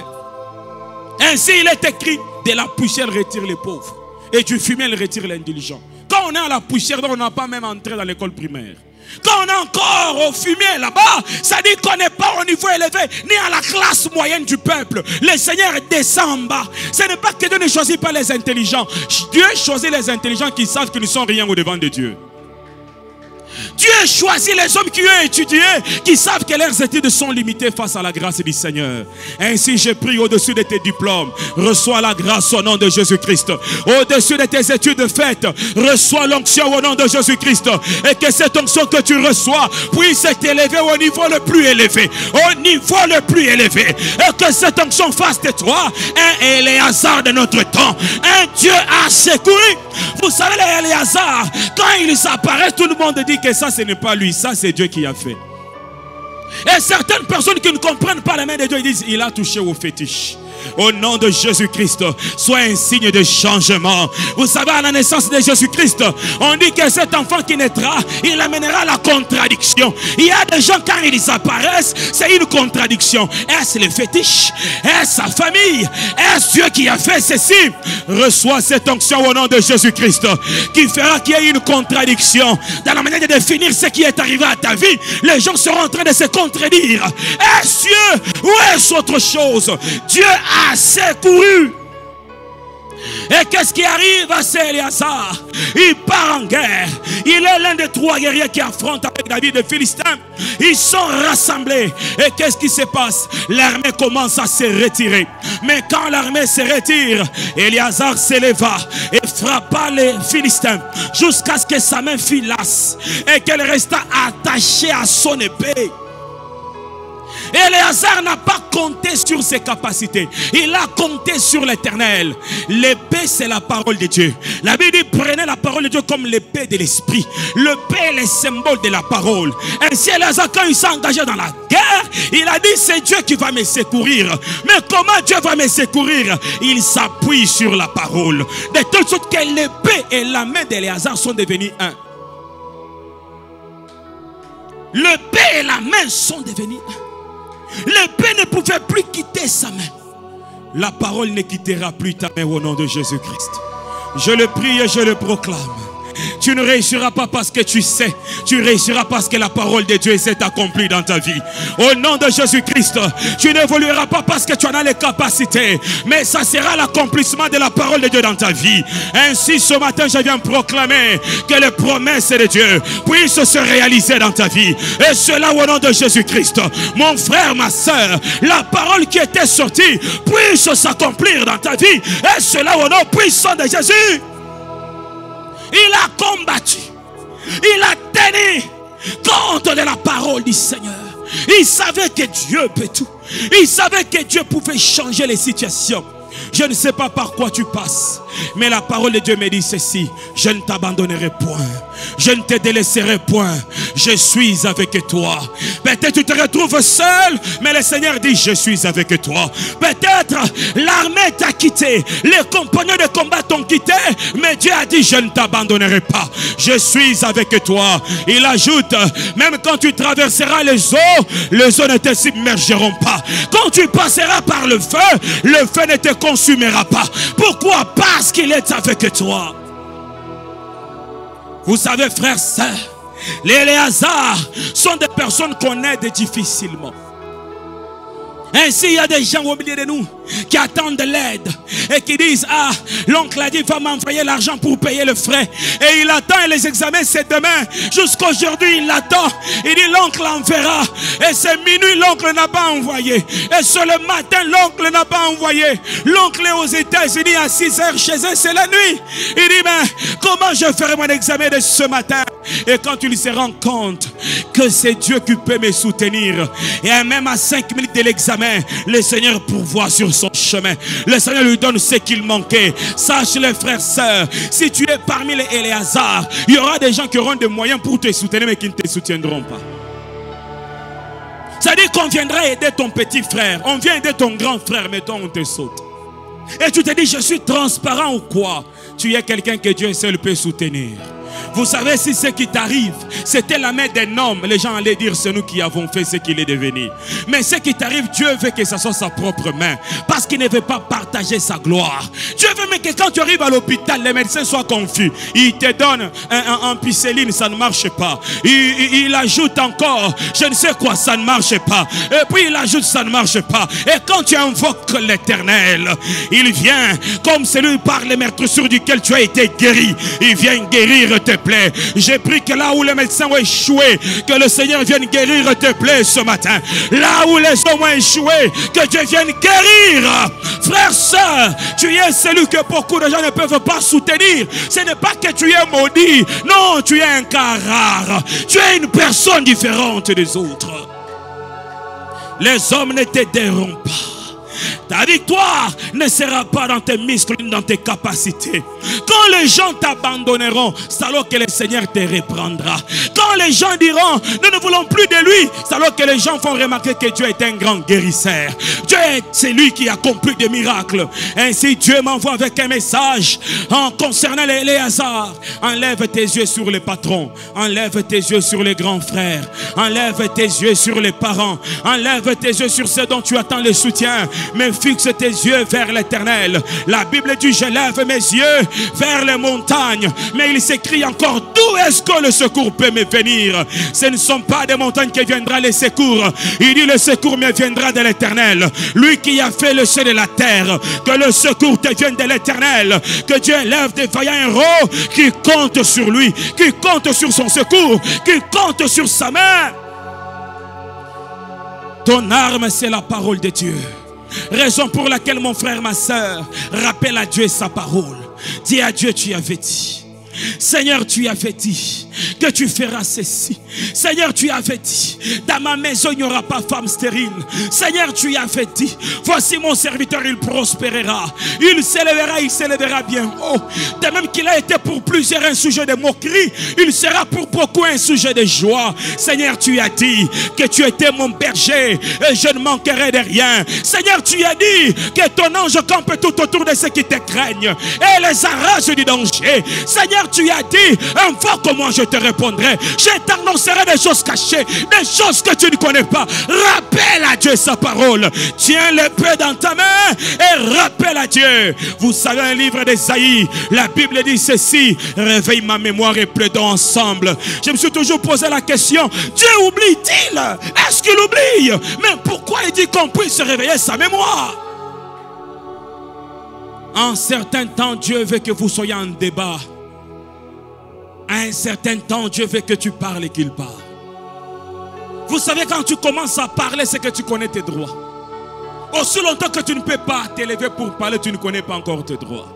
Ainsi il est écrit, de la poussière retire les pauvres et du fumier il retire l'indiligent. Quand on est à la poussière, on n'a pas même entré dans l'école primaire. Quand on est encore au fumier là-bas, ça dit qu'on n'est pas au niveau élevé, ni à la classe moyenne du peuple. Le Seigneur descend en bas. Ce n'est pas que Dieu ne choisit pas les intelligents. Dieu choisit les intelligents qui savent qu'ils ne sont rien au devant de Dieu. Dieu choisit les hommes qui ont étudié, qui savent que leurs études sont limitées face à la grâce du Seigneur. Ainsi je prie au-dessus de tes diplômes, reçois la grâce au nom de Jésus-Christ. Au-dessus de tes études faites, reçois l'onction au nom de Jésus-Christ. Et que cette onction que tu reçois puisse t'élever au niveau le plus élevé. Au niveau le plus élevé. Et que cette onction fasse de toi un Éléazar de notre temps. Un Dieu à secourir. Vous savez, les Éléazar, quand ils apparaissent, tout le monde dit que ça ce n'est pas lui, ça c'est Dieu qui a fait. Et certaines personnes qui ne comprennent pas la main de Dieu, ils disent il a touché au fétiche. Au nom de Jésus-Christ, sois un signe de changement. Vous savez, à la naissance de Jésus-Christ, on dit que cet enfant qui naîtra, il amènera la contradiction. Il y a des gens, quand ils apparaissent, c'est une contradiction. Est-ce le fétiche? Est-ce sa famille? Est-ce Dieu qui a fait ceci? Reçois cette onction au nom de Jésus-Christ, qui fera qu'il y ait une contradiction dans la manière de définir ce qui est arrivé à ta vie. Les gens seront en train de se contredire. Est-ce Dieu ou est-ce autre chose? Dieu a secouru. Et qu'est-ce qui arrive à ces Éléazar? Il part en guerre. Il est l'un des 3 guerriers qui affrontent avec David et Philistins. Ils sont rassemblés. Et qu'est-ce qui se passe? L'armée commence à se retirer. Mais quand l'armée se retire, Éléazar s'éleva et frappa les Philistins jusqu'à ce que sa main fût lasse et qu'elle resta attachée à son épée. Éléazar n'a pas compté sur ses capacités. Il a compté sur l'Éternel. L'épée, c'est la parole de Dieu. La Bible dit, prenez la parole de Dieu comme l'épée de l'esprit. L'épée est le symbole de la parole. Ainsi, Éléazar, quand il s'est engagé dans la guerre, il a dit, c'est Dieu qui va me secourir. Mais comment Dieu va me secourir? Il s'appuie sur la parole. De telle sorte que l'épée et la main d'Éléazar sont devenus un. L'épée et la main sont devenus un. L'épée ne pouvait plus quitter sa main. La parole ne quittera plus ta main au nom de Jésus-Christ. Je le prie et je le proclame. Tu ne réussiras pas parce que tu sais. Tu réussiras parce que la parole de Dieu s'est accomplie dans ta vie. Au nom de Jésus-Christ, tu n'évolueras pas parce que tu en as les capacités. Mais ça sera l'accomplissement de la parole de Dieu dans ta vie. Ainsi, ce matin, je viens proclamer que les promesses de Dieu puissent se réaliser dans ta vie. Et cela au nom de Jésus-Christ. Mon frère, ma soeur, la parole qui était sortie puisse s'accomplir dans ta vie. Et cela au nom puissant de Jésus. Il a combattu. Il a tenu compte de la parole du Seigneur. Il savait que Dieu peut tout. Il savait que Dieu pouvait changer les situations. Je ne sais pas par quoi tu passes, mais la parole de Dieu me dit ceci: je ne t'abandonnerai point, je ne te délaisserai point, je suis avec toi. Peut-être tu te retrouves seul, mais le Seigneur dit je suis avec toi. Peut-être l'armée t'a quitté, les compagnons de combat t'ont quitté, mais Dieu a dit je ne t'abandonnerai pas, je suis avec toi. Il ajoute, même quand tu traverseras les eaux ne te submergeront pas. Quand tu passeras par le feu ne te consumera pas. Pourquoi? Parce qu'il est avec toi. Vous savez, frères, sœurs, les Éléazar sont des personnes qu'on aide difficilement. Ainsi, il y a des gens au milieu de nous qui attendent de l'aide et qui disent: ah, l'oncle a dit va m'envoyer l'argent pour payer le frais. Et il attend, et les examens c'est demain. Jusqu'aujourd'hui il attend. Il dit l'oncle enverra. Et c'est minuit, l'oncle n'a pas envoyé. Et sur le matin, l'oncle n'a pas envoyé. L'oncle est aux États-Unis à 6 heures chez eux, c'est la nuit. Il dit mais comment je ferai mon examen de ce matin? Et quand il se rend compte que c'est Dieu qui peut me soutenir, et même à 5 minutes de l'examen, le Seigneur pourvoit sur son chemin. Le Seigneur lui donne ce qu'il manquait. Sache, les frères, sœurs, si tu es parmi les Éléazar, il y aura des gens qui auront des moyens pour te soutenir, mais qui ne te soutiendront pas. C'est-à-dire qu'on viendra aider ton petit frère, on vient aider ton grand frère, mais toi on te saute. Et tu te dis, je suis transparent ou quoi? Tu es quelqu'un que Dieu seul peut soutenir. Vous savez, si ce qui t'arrive, c'était la main d'un homme, les gens allaient dire, c'est nous qui avons fait ce qu'il est devenu. Mais ce qui t'arrive, Dieu veut que ce soit sa propre main. Parce qu'il ne veut pas partager sa gloire. Dieu veut même que quand tu arrives à l'hôpital, les médecins soient confus. Il te donne un ampicilline, ça ne marche pas. Il ajoute encore, je ne sais quoi, ça ne marche pas. Et puis il ajoute, ça ne marche pas. Et quand tu invoques l'Éternel, il vient comme celui par les meurtrissures duquel tu as été guéri. Il vient guérir tes plaies. J'ai pris que là où les médecins ont échoué, que le Seigneur vienne guérir tes plaies ce matin. Là où les hommes ont échoué, que Dieu vienne guérir. Frère, sœur, tu es celui que beaucoup de gens ne peuvent pas soutenir. Ce n'est pas que tu es maudit. Non, tu es un cas rare. Tu es une personne différente des autres. Les hommes ne t'aideront pas. Ta victoire ne sera pas dans tes muscles, dans tes capacités. Quand les gens t'abandonneront, c'est alors que le Seigneur te reprendra. Quand les gens diront, nous ne voulons plus de lui, c'est alors que les gens font remarquer que Dieu est un grand guérisseur. Dieu est celui qui accomplit des miracles. Ainsi Dieu m'envoie avec un message en concernant les hasards. Enlève tes yeux sur les patrons. Enlève tes yeux sur les grands frères. Enlève tes yeux sur les parents. Enlève tes yeux sur ceux dont tu attends le soutien. Mais fixe tes yeux vers l'Éternel. La Bible dit, je lève mes yeux vers les montagnes. Mais il s'écrit encore, d'où est-ce que le secours peut me venir? Ce ne sont pas des montagnes qui viendront les secours. Il dit, le secours me viendra de l'Éternel. Lui qui a fait le ciel et la terre. Que le secours te vienne de l'Éternel. Que Dieu lève des vaillants héros qui comptent sur lui, qui comptent sur son secours, qui comptent sur sa main. Ton arme, c'est la parole de Dieu. Raison pour laquelle mon frère, ma soeur, rappelle à Dieu sa parole. Dis à Dieu, tu avais dit. Seigneur, tu avais dit que tu feras ceci. Seigneur, tu avais dit, dans ma maison il n'y aura pas femme stérile. Seigneur, tu avais dit, voici mon serviteur, il prospérera. Il s'élèvera bien haut. De même qu'il a été pour plusieurs un sujet de moquerie, il sera pour beaucoup un sujet de joie. Seigneur, tu as dit que tu étais mon berger et je ne manquerai de rien. Seigneur, tu as dit que ton ange campe tout autour de ceux qui te craignent et les arrache du danger. Seigneur, tu as dit, invoque-moi, je te répondrai. Je t'annoncerai des choses cachées, des choses que tu ne connais pas. Rappelle à Dieu sa parole. Tiens l'épée dans ta main et rappelle à Dieu. Vous savez, un livre d'Ésaïe, la Bible dit ceci: réveille ma mémoire et plaidons ensemble. Je me suis toujours posé la question, Dieu oublie-t-il? Est-ce qu'il oublie? Mais pourquoi il dit qu'on puisse réveiller sa mémoire? En certain temps, Dieu veut que vous soyez en débat. À un certain temps, Dieu veut que tu parles et qu'il parle. Vous savez, quand tu commences à parler, c'est que tu connais tes droits. Aussi longtemps que tu ne peux pas t'élever pour parler, tu ne connais pas encore tes droits.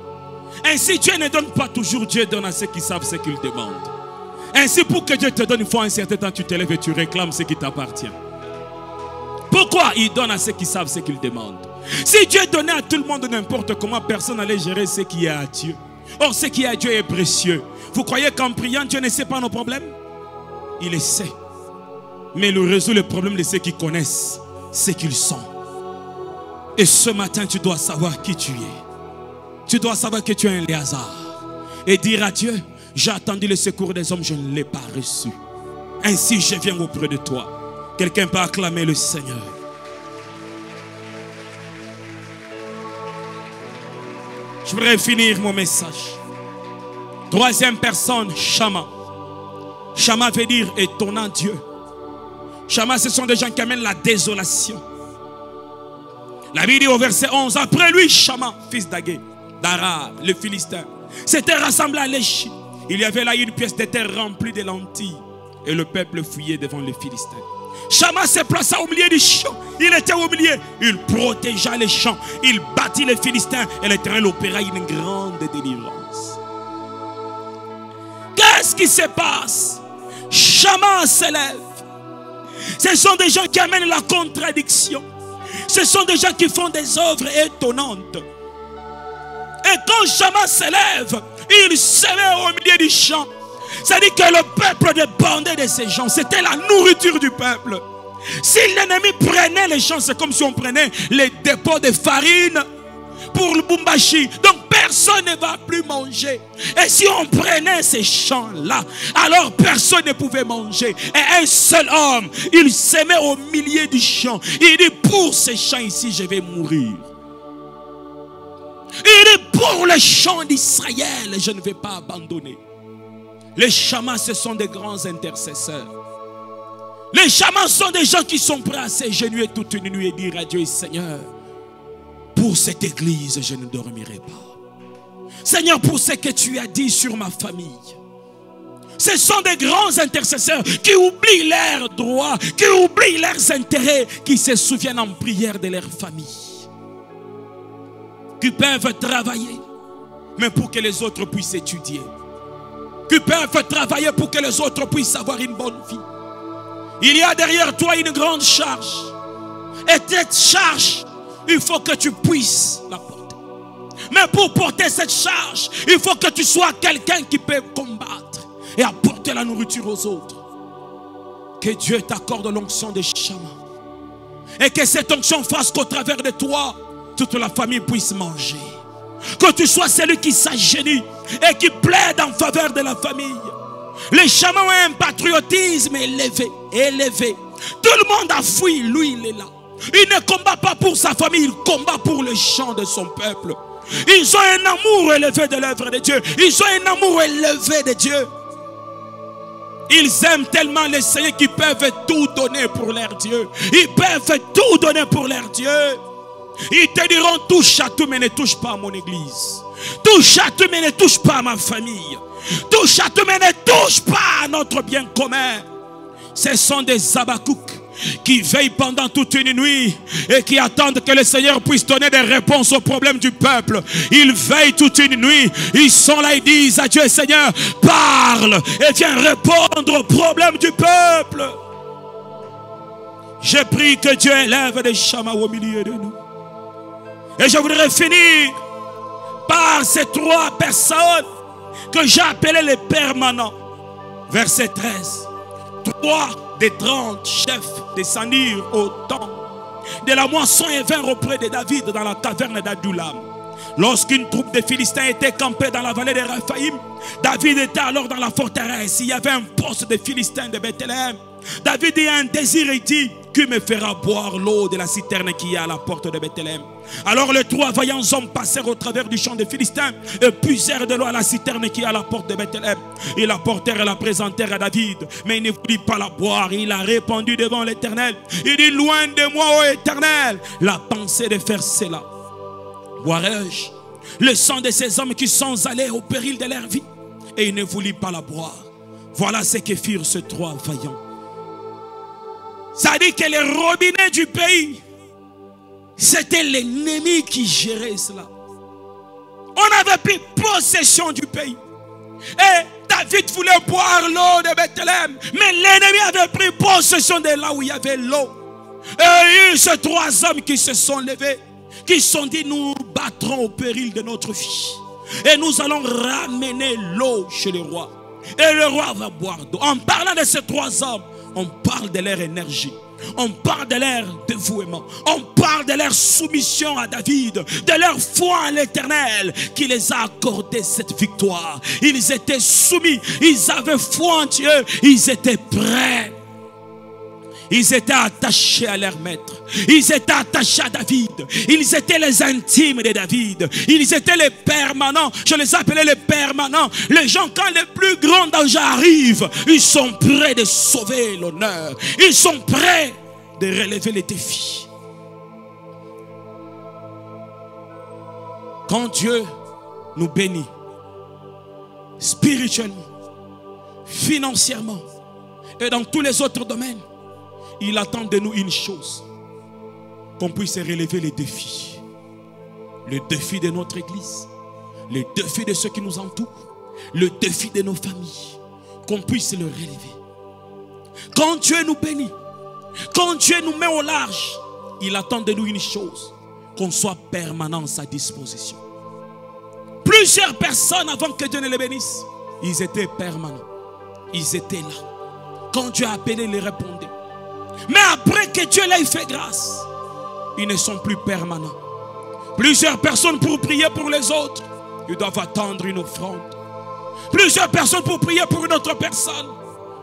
Ainsi, Dieu ne donne pas toujours, Dieu donne à ceux qui savent ce qu'il demande. Ainsi, pour que Dieu te donne, il faut un certain temps, tu t'élèves et tu réclames ce qui t'appartient. Pourquoi? Il donne à ceux qui savent ce qu'il demande. Si Dieu donnait à tout le monde n'importe comment, personne n'allait gérer ce qui est à Dieu. Or, ce qui est à Dieu est précieux. Vous croyez qu'en priant, Dieu ne sait pas nos problèmes? Il le sait. Mais il résout le problème de ceux qui connaissent ce qu'ils sont. Et ce matin, tu dois savoir qui tu es. Tu dois savoir que tu es un Léazard. Et dire à Dieu, j'ai attendu le secours des hommes, je ne l'ai pas reçu. Ainsi, je viens auprès de toi. Quelqu'un peut acclamer le Seigneur. Je voudrais finir mon message. Troisième personne, Shama. Shama veut dire étonnant Dieu. Shama, ce sont des gens qui amènent la désolation. La Bible dit au verset 11, après lui, Shama, fils d'Agé, d'Arar, le Philistin, s'était rassemblé à l'Échi. Il y avait là une pièce de terre remplie de lentilles. Et le peuple fuyait devant les Philistins. Shama se plaça au milieu du champ. Il était au milieu. Il protégea les champs. Il battit les Philistins. Et l'Éternel opéra une grande délivrance. Qu'est-ce qui se passe? Shama s'élève. Ce sont des gens qui amènent la contradiction. Ce sont des gens qui font des œuvres étonnantes. Et quand Shama s'élève, il se met au milieu du champ. C'est-à-dire que le peuple dépendait de ces gens. C'était la nourriture du peuple. Si l'ennemi prenait les champs, c'est comme si on prenait les dépôts de farine pour le Bumbashi. Donc personne ne va plus manger. Et si on prenait ces champs-là, alors personne ne pouvait manger. Et un seul homme, il se met au milieu du champ. Il dit, pour ces champs ici, je vais mourir. Il dit, pour le champ d'Israël, je ne vais pas abandonner. Les chamans, ce sont des grands intercesseurs. Les chamans sont des gens qui sont prêts à s'agenouiller toute une nuit et dire à Dieu, Seigneur, pour cette église, je ne dormirai pas. Seigneur, pour ce que tu as dit sur ma famille. Ce sont des grands intercesseurs qui oublient leurs droits, qui oublient leurs intérêts, qui se souviennent en prière de leur famille. Qui peuvent travailler, mais pour que les autres puissent étudier. Qui peuvent travailler pour que les autres puissent avoir une bonne vie. Il y a derrière toi une grande charge. Et cette charge, il faut que tu puisses la porter. Mais pour porter cette charge, il faut que tu sois quelqu'un qui peut combattre et apporter la nourriture aux autres. Que Dieu t'accorde l'onction de Shama. Et que cette onction fasse qu'au travers de toi, toute la famille puisse manger. Que tu sois celui qui s'agenouille et qui plaide en faveur de la famille. Les chamans ont un patriotisme élevé, élevé. Tout le monde a fui, lui il est là. Il ne combat pas pour sa famille, il combat pour le champ de son peuple. Ils ont un amour élevé de l'œuvre de Dieu. Ils ont un amour élevé de Dieu. Ils aiment tellement les Seigneurs qu'ils peuvent tout donner pour leur Dieu. Ils peuvent tout donner pour leur Dieu. Ils te diront, touche à tout mais ne touche pas à mon église. Touche à tout mais ne touche pas à ma famille. Touche à tout mais ne touche pas à notre bien commun. Ce sont des Habakkuk qui veillent pendant toute une nuit et qui attendent que le Seigneur puisse donner des réponses aux problèmes du peuple. Ils veillent toute une nuit. Ils sont là, ils disent à Dieu, Seigneur, parle et viens répondre aux problèmes du peuple. Je prie que Dieu élève des chamas au milieu de nous. Et je voudrais finir par ces trois personnes que j'ai appelées les permanents. Verset 13. 3 des 30 chefs descendirent au temps de la moisson et vinrent auprès de David dans la caverne d'Adullam. Lorsqu'une troupe de Philistins était campée dans la vallée de Raphaïm, David était alors dans la forteresse. Il y avait un poste de Philistins de Bethléem. David a un désir et dit, qui me fera boire l'eau de la citerne qui est à la porte de Bethléem. Alors les 3 vaillants hommes passèrent au travers du champ des Philistins et puisèrent de l'eau à la citerne qui est à la porte de Bethléem. Ils la portèrent et la présentèrent à David, mais il ne voulut pas la boire. Il a répondu devant l'Éternel. Il dit, loin de moi, ô Éternel, la pensée de faire cela. Boirai-je le sang de ces hommes qui sont allés au péril de leur vie? Et il ne voulut pas la boire. Voilà ce que firent ces 3 vaillants. Ça dit que les robinets du pays, c'était l'ennemi qui gérait cela. On avait pris possession du pays. Et David voulait boire l'eau de Bethléem. Mais l'ennemi avait pris possession de là où il y avait l'eau. Et il y a eu ces 3 hommes qui se sont levés, qui se sont dit, nous battrons au péril de notre vie. Et nous allons ramener l'eau chez le roi. Et le roi va boire d'eau. En parlant de ces 3 hommes, on parle de leur énergie. On parle de leur dévouement. On parle de leur soumission à David. De leur foi en l'Éternel qui les a accordé cette victoire. Ils étaient soumis. Ils avaient foi en Dieu. Ils étaient prêts. Ils étaient attachés à leur maître. Ils étaient attachés à David. Ils étaient les intimes de David. Ils étaient les permanents. Je les appelais les permanents. Les gens, quand les plus grands dangers arrivent, ils sont prêts de sauver l'honneur. Ils sont prêts de relever les défis. Quand Dieu nous bénit, spirituellement, financièrement et dans tous les autres domaines, il attend de nous une chose, qu'on puisse relever les défis. Le défi de notre église, le défi de ceux qui nous entourent, le défi de nos familles, qu'on puisse le relever. Quand Dieu nous bénit, quand Dieu nous met au large, il attend de nous une chose, qu'on soit permanent à sa disposition. Plusieurs personnes avant que Dieu ne les bénisse, ils étaient permanents, ils étaient là. Quand Dieu a appelé, ils répondaient. Mais après que Dieu leur fait grâce, ils ne sont plus permanents. Plusieurs personnes pour prier pour les autres, ils doivent attendre une offrande. Plusieurs personnes pour prier pour une autre personne,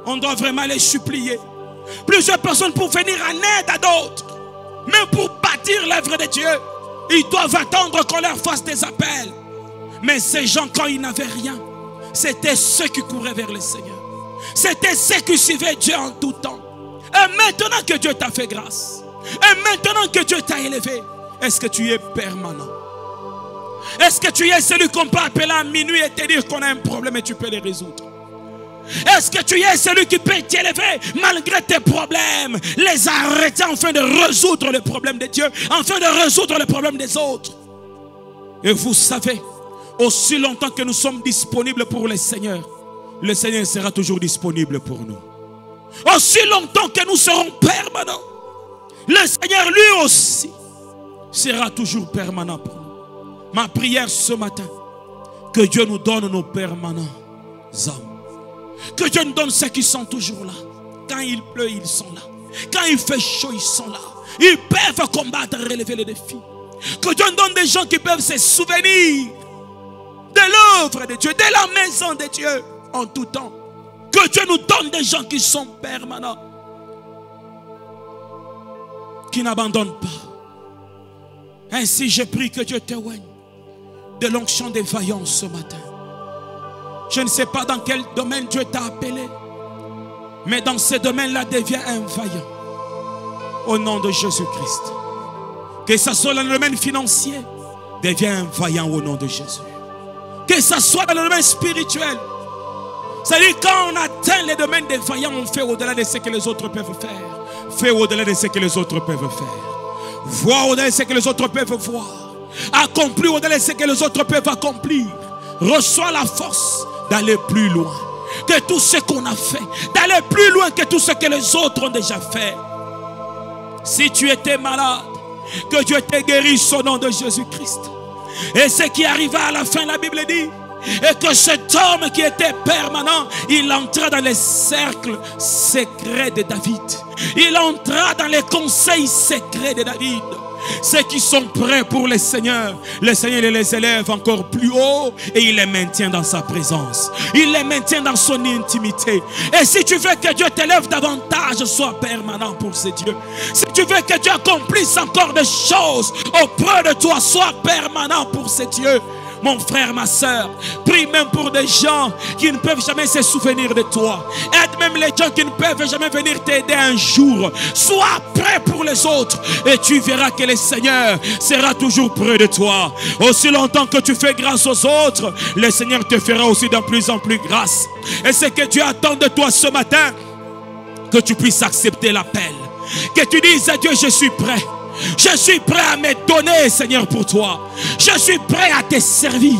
on doit vraiment les supplier. Plusieurs personnes pour venir en aide à d'autres, même pour bâtir l'œuvre de Dieu, ils doivent attendre qu'on leur fasse des appels. Mais ces gens, quand ils n'avaient rien, c'était ceux qui couraient vers le Seigneur. C'était ceux qui suivaient Dieu en tout temps. Et maintenant que Dieu t'a fait grâce, et maintenant que Dieu t'a élevé, est-ce que tu es permanent? Est-ce que tu es celui qu'on peut appeler à minuit et te dire qu'on a un problème et tu peux les résoudre? Est-ce que tu es celui qui peut t'élever malgré tes problèmes, les arrêter afin de résoudre le problème de Dieu, afin de résoudre le problème des autres? Et vous savez, aussi longtemps que nous sommes disponibles pour le Seigneur sera toujours disponible pour nous. Aussi longtemps que nous serons permanents, le Seigneur lui aussi sera toujours permanent pour nous. Ma prière ce matin, que Dieu nous donne nos permanents hommes. Que Dieu nous donne ceux qui sont toujours là. Quand il pleut, ils sont là. Quand il fait chaud, ils sont là. Ils peuvent combattre, relever les défis. Que Dieu nous donne des gens qui peuvent se souvenir de l'œuvre de Dieu, de la maison de Dieu en tout temps. Que Dieu nous donne des gens qui sont permanents, qui n'abandonnent pas. Ainsi, je prie que Dieu témoigne de l'onction des vaillants ce matin. Je ne sais pas dans quel domaine Dieu t'a appelé, mais dans ce domaine-là, deviens un vaillant au nom de Jésus-Christ. Que ce soit dans le domaine financier, deviens un vaillant au nom de Jésus. Que ce soit dans le domaine spirituel, c'est-à-dire quand on atteint les domaines des vaillants, on fait au-delà de ce que les autres peuvent faire. Fais au-delà de ce que les autres peuvent faire. Vois au-delà de ce que les autres peuvent voir. Accomplis au-delà de ce que les autres peuvent accomplir. Reçois la force d'aller plus loin que tout ce qu'on a fait, d'aller plus loin que tout ce que les autres ont déjà fait. Si tu étais malade, que Dieu te guérisse au nom de Jésus-Christ. Et ce qui arriva à la fin, la Bible dit, et que cet homme qui était permanent, il entra dans les cercles secrets de David. Il entra dans les conseils secrets de David. Ceux qui sont prêts pour le Seigneur les élève encore plus haut et il les maintient dans sa présence. Il les maintient dans son intimité. Et si tu veux que Dieu t'élève davantage, sois permanent pour ce Dieu. Si tu veux que Dieu accomplisse encore des choses auprès de toi, sois permanent pour ce Dieu. Mon frère, ma soeur, prie même pour des gens qui ne peuvent jamais se souvenir de toi. Aide même les gens qui ne peuvent jamais venir t'aider un jour. Sois prêt pour les autres et tu verras que le Seigneur sera toujours près de toi. Aussi longtemps que tu fais grâce aux autres, le Seigneur te fera aussi de plus en plus grâce. Et c'est que Dieu attend de toi ce matin, que tu puisses accepter l'appel. Que tu dises à Dieu, je suis prêt. Je suis prêt à me donner, Seigneur, pour toi. Je suis prêt à te servir.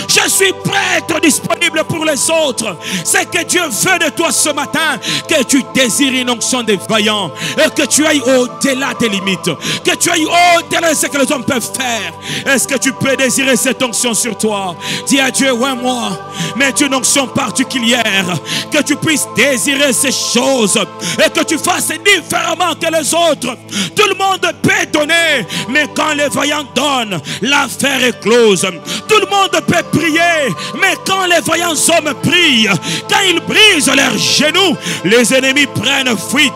Je suis prêt à être disponible pour les autres. C'est que Dieu veut de toi ce matin, que tu désires une onction des vaillants et que tu ailles au-delà des limites, que tu ailles au-delà de ce que les hommes peuvent faire. Est-ce que tu peux désirer cette onction sur toi? Dis à Dieu, ouais, moi, mais une onction particulière, que tu puisses désirer ces choses et que tu fasses différemment que les autres. Tout le monde peut donner, mais quand les vaillants donnent, l'affaire est close. Tout le monde peut prier, mais quand les vaillants hommes prient, quand ils brisent leurs genoux, les ennemis prennent fuite.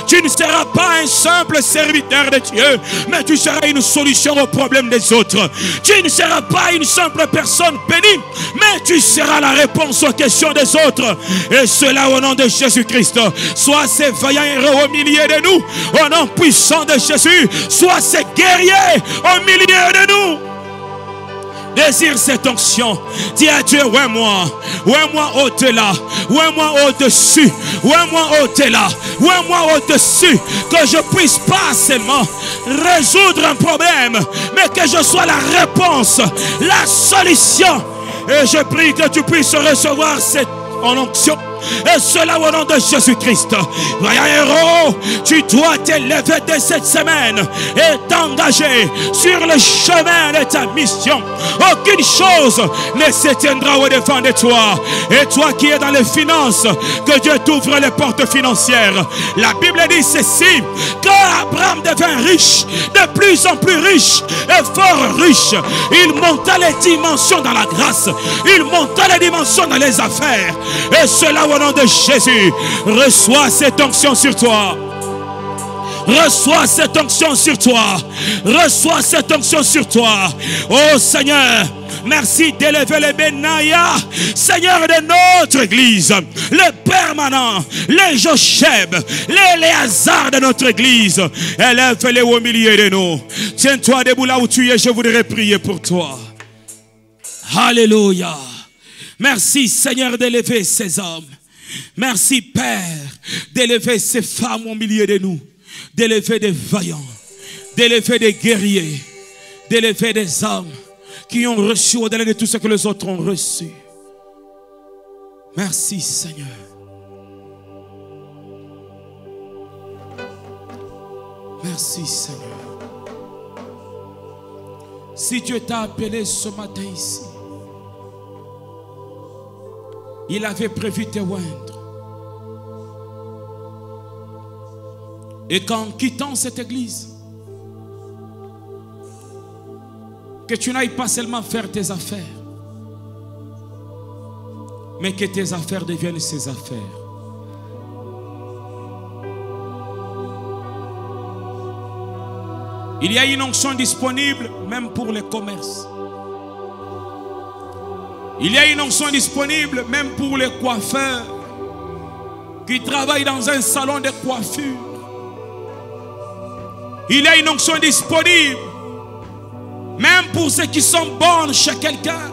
Tu ne seras pas un simple serviteur de Dieu, mais tu seras une solution aux problèmes des autres. Tu ne seras pas une simple personne bénie, mais tu seras la réponse aux questions des autres. Et cela au nom de Jésus-Christ. Sois ces vaillants héros au milieu de nous, au nom puissant de Jésus. Sois ces guerriers au milieu de nous. Désire cette onction. Dis à Dieu, ouais moi au-delà, ouais moi au-dessus, ouais moi au-delà, ouais moi au-dessus. Que je puisse pas seulement résoudre un problème, mais que je sois la réponse, la solution. Et je prie que tu puisses recevoir cette onction Et cela au nom de Jésus-Christ. Voyant héros, tu dois t'élever de cette semaine et t'engager sur le chemin de ta mission. Aucune chose ne s'éteindra au-devant de toi. Et toi qui es dans les finances, que Dieu t'ouvre les portes financières. La Bible dit ceci, quand Abraham devint riche, de plus en plus riche et fort riche, il monta les dimensions dans la grâce, il monta les dimensions dans les affaires. Et cela au nom de Jésus. Reçois cette onction sur toi. Reçois cette onction sur toi. Reçois cette onction sur toi. Oh Seigneur, merci d'élever les Benaya, Seigneur de notre église, les permanents, les Jocheb, les Léazar de notre église. Élève-les au milieu de nous. Tiens-toi debout là où tu es, je voudrais prier pour toi. Alléluia. Merci Seigneur d'élever ces hommes. Merci Père d'élever ces femmes au milieu de nous. D'élever des vaillants, d'élever des guerriers, d'élever des hommes qui ont reçu au-delà de tout ce que les autres ont reçu. Merci Seigneur. Merci Seigneur. Si Dieu t'a appelé ce matin ici, il avait prévu te oindre. Et qu'en quittant cette église, que tu n'ailles pas seulement faire tes affaires, mais que tes affaires deviennent ses affaires. Il y a une onction disponible même pour les commerces. Il y a une onction disponible même pour les coiffeurs qui travaillent dans un salon de coiffure. Il y a une onction disponible même pour ceux qui sont bons chez quelqu'un.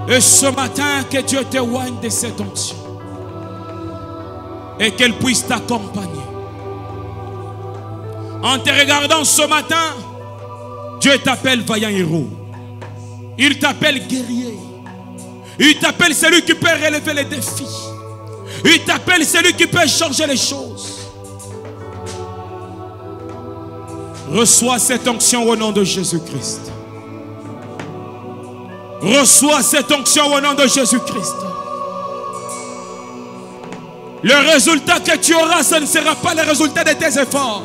Et ce matin, que Dieu t'éloigne de cette onction et qu'elle puisse t'accompagner. En te regardant ce matin, Dieu t'appelle vaillant héros. Il t'appelle guerrier. Il t'appelle celui qui peut relever les défis. Il t'appelle celui qui peut changer les choses. Reçois cette onction au nom de Jésus-Christ. Reçois cette onction au nom de Jésus-Christ. Le résultat que tu auras, ce ne sera pas le résultat de tes efforts,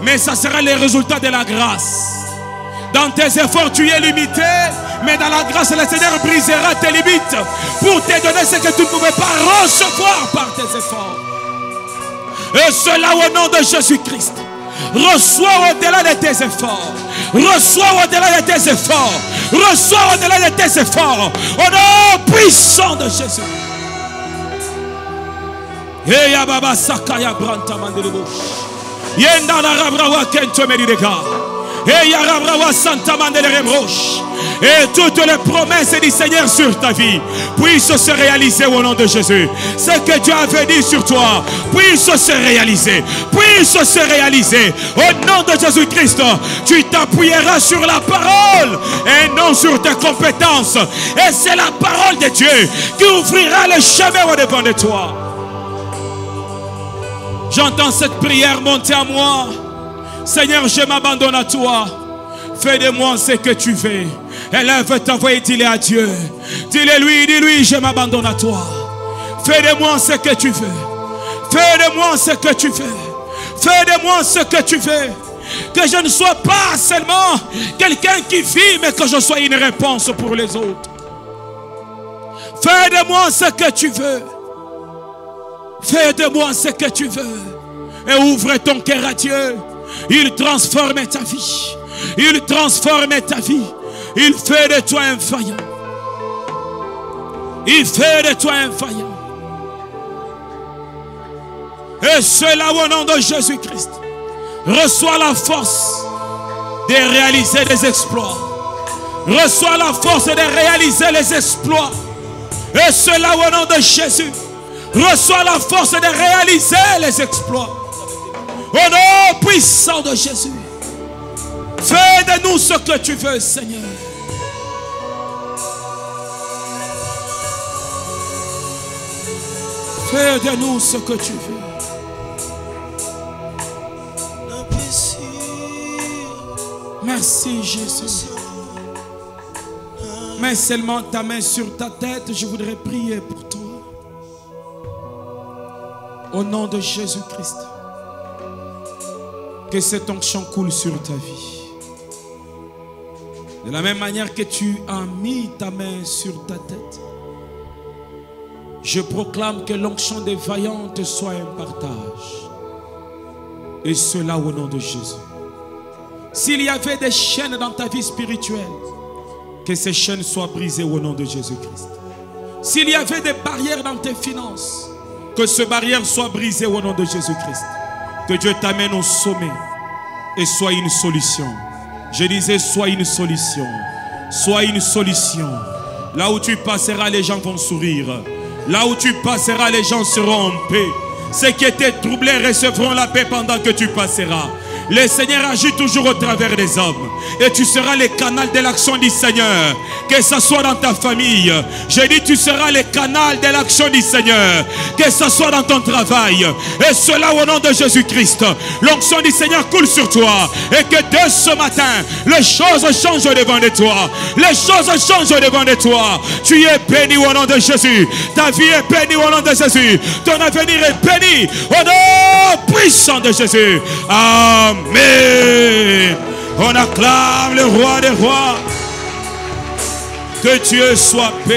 mais ça sera le résultat de la grâce. Dans tes efforts, tu es limité, mais dans la grâce, le Seigneur brisera tes limites pour te donner ce que tu ne pouvais pas recevoir par tes efforts. Et cela au nom de Jésus-Christ. Reçois au-delà de tes efforts. Reçois au-delà de tes efforts. Reçois au-delà de tes efforts. Au nom puissant de Jésus. Eya baba sakaya branta mandelebo. Yenda la rabrawa kento medirega. Eya rabrawa santa mandeleremroche. Et toutes les promesses du Seigneur sur ta vie puissent se réaliser au nom de Jésus. Ce que Dieu avait dit sur toi puisse se réaliser. Puisse se réaliser. Au nom de Jésus-Christ, tu t'appuieras sur la parole et non sur tes compétences. Et c'est la parole de Dieu qui ouvrira le chemin au-devant de toi. J'entends cette prière monter à moi. Seigneur, je m'abandonne à toi. Fais de moi ce que tu veux. Élève ta voix et dis-le à Dieu. Dis-lui, je m'abandonne à toi. Fais de moi ce que tu veux. Fais de moi ce que tu veux. Fais de moi ce que tu veux. Que je ne sois pas seulement quelqu'un qui vit, mais que je sois une réponse pour les autres. Fais de moi ce que tu veux. Fais de moi ce que tu veux. Et ouvre ton cœur à Dieu. Il transforme ta vie. Il transforme ta vie. Il fait de toi un vaillant. Il fait de toi un vaillant. Et cela au nom de Jésus-Christ. Reçois la force de réaliser les exploits. Reçois la force de réaliser les exploits. Et cela au nom de Jésus. Reçois la force de réaliser les exploits. Au nom puissant de Jésus. Fais de nous ce que tu veux, Seigneur. Fais de nous ce que tu veux. Merci Jésus. Mets seulement ta main sur ta tête, je voudrais prier pour toi. Au nom de Jésus-Christ, que cette onction coule sur ta vie. De la même manière que tu as mis ta main sur ta tête, je proclame que l'onction des vaillants te soit un partage. Et cela au nom de Jésus. S'il y avait des chaînes dans ta vie spirituelle, que ces chaînes soient brisées au nom de Jésus-Christ. S'il y avait des barrières dans tes finances, que ces barrières soient brisées au nom de Jésus-Christ. Que Dieu t'amène au sommet et soit une solution. Je disais, sois une solution. Sois une solution. Là où tu passeras, les gens vont sourire. Là où tu passeras, les gens seront en paix. Ceux qui étaient troublés recevront la paix pendant que tu passeras. Le Seigneur agit toujours au travers des hommes. Et tu seras le canal de l'action du Seigneur. Que ce soit dans ta famille. Je dis, tu seras le canal de l'action du Seigneur. Que ce soit dans ton travail. Et cela au nom de Jésus-Christ. L'onction du Seigneur coule sur toi. Et que dès ce matin, les choses changent devant de toi. Les choses changent devant de toi. Tu es béni au nom de Jésus. Ta vie est bénie au nom de Jésus. Ton avenir est béni au nom puissant de Jésus. Amen. On acclame le roi des rois. Que Dieu soit béni.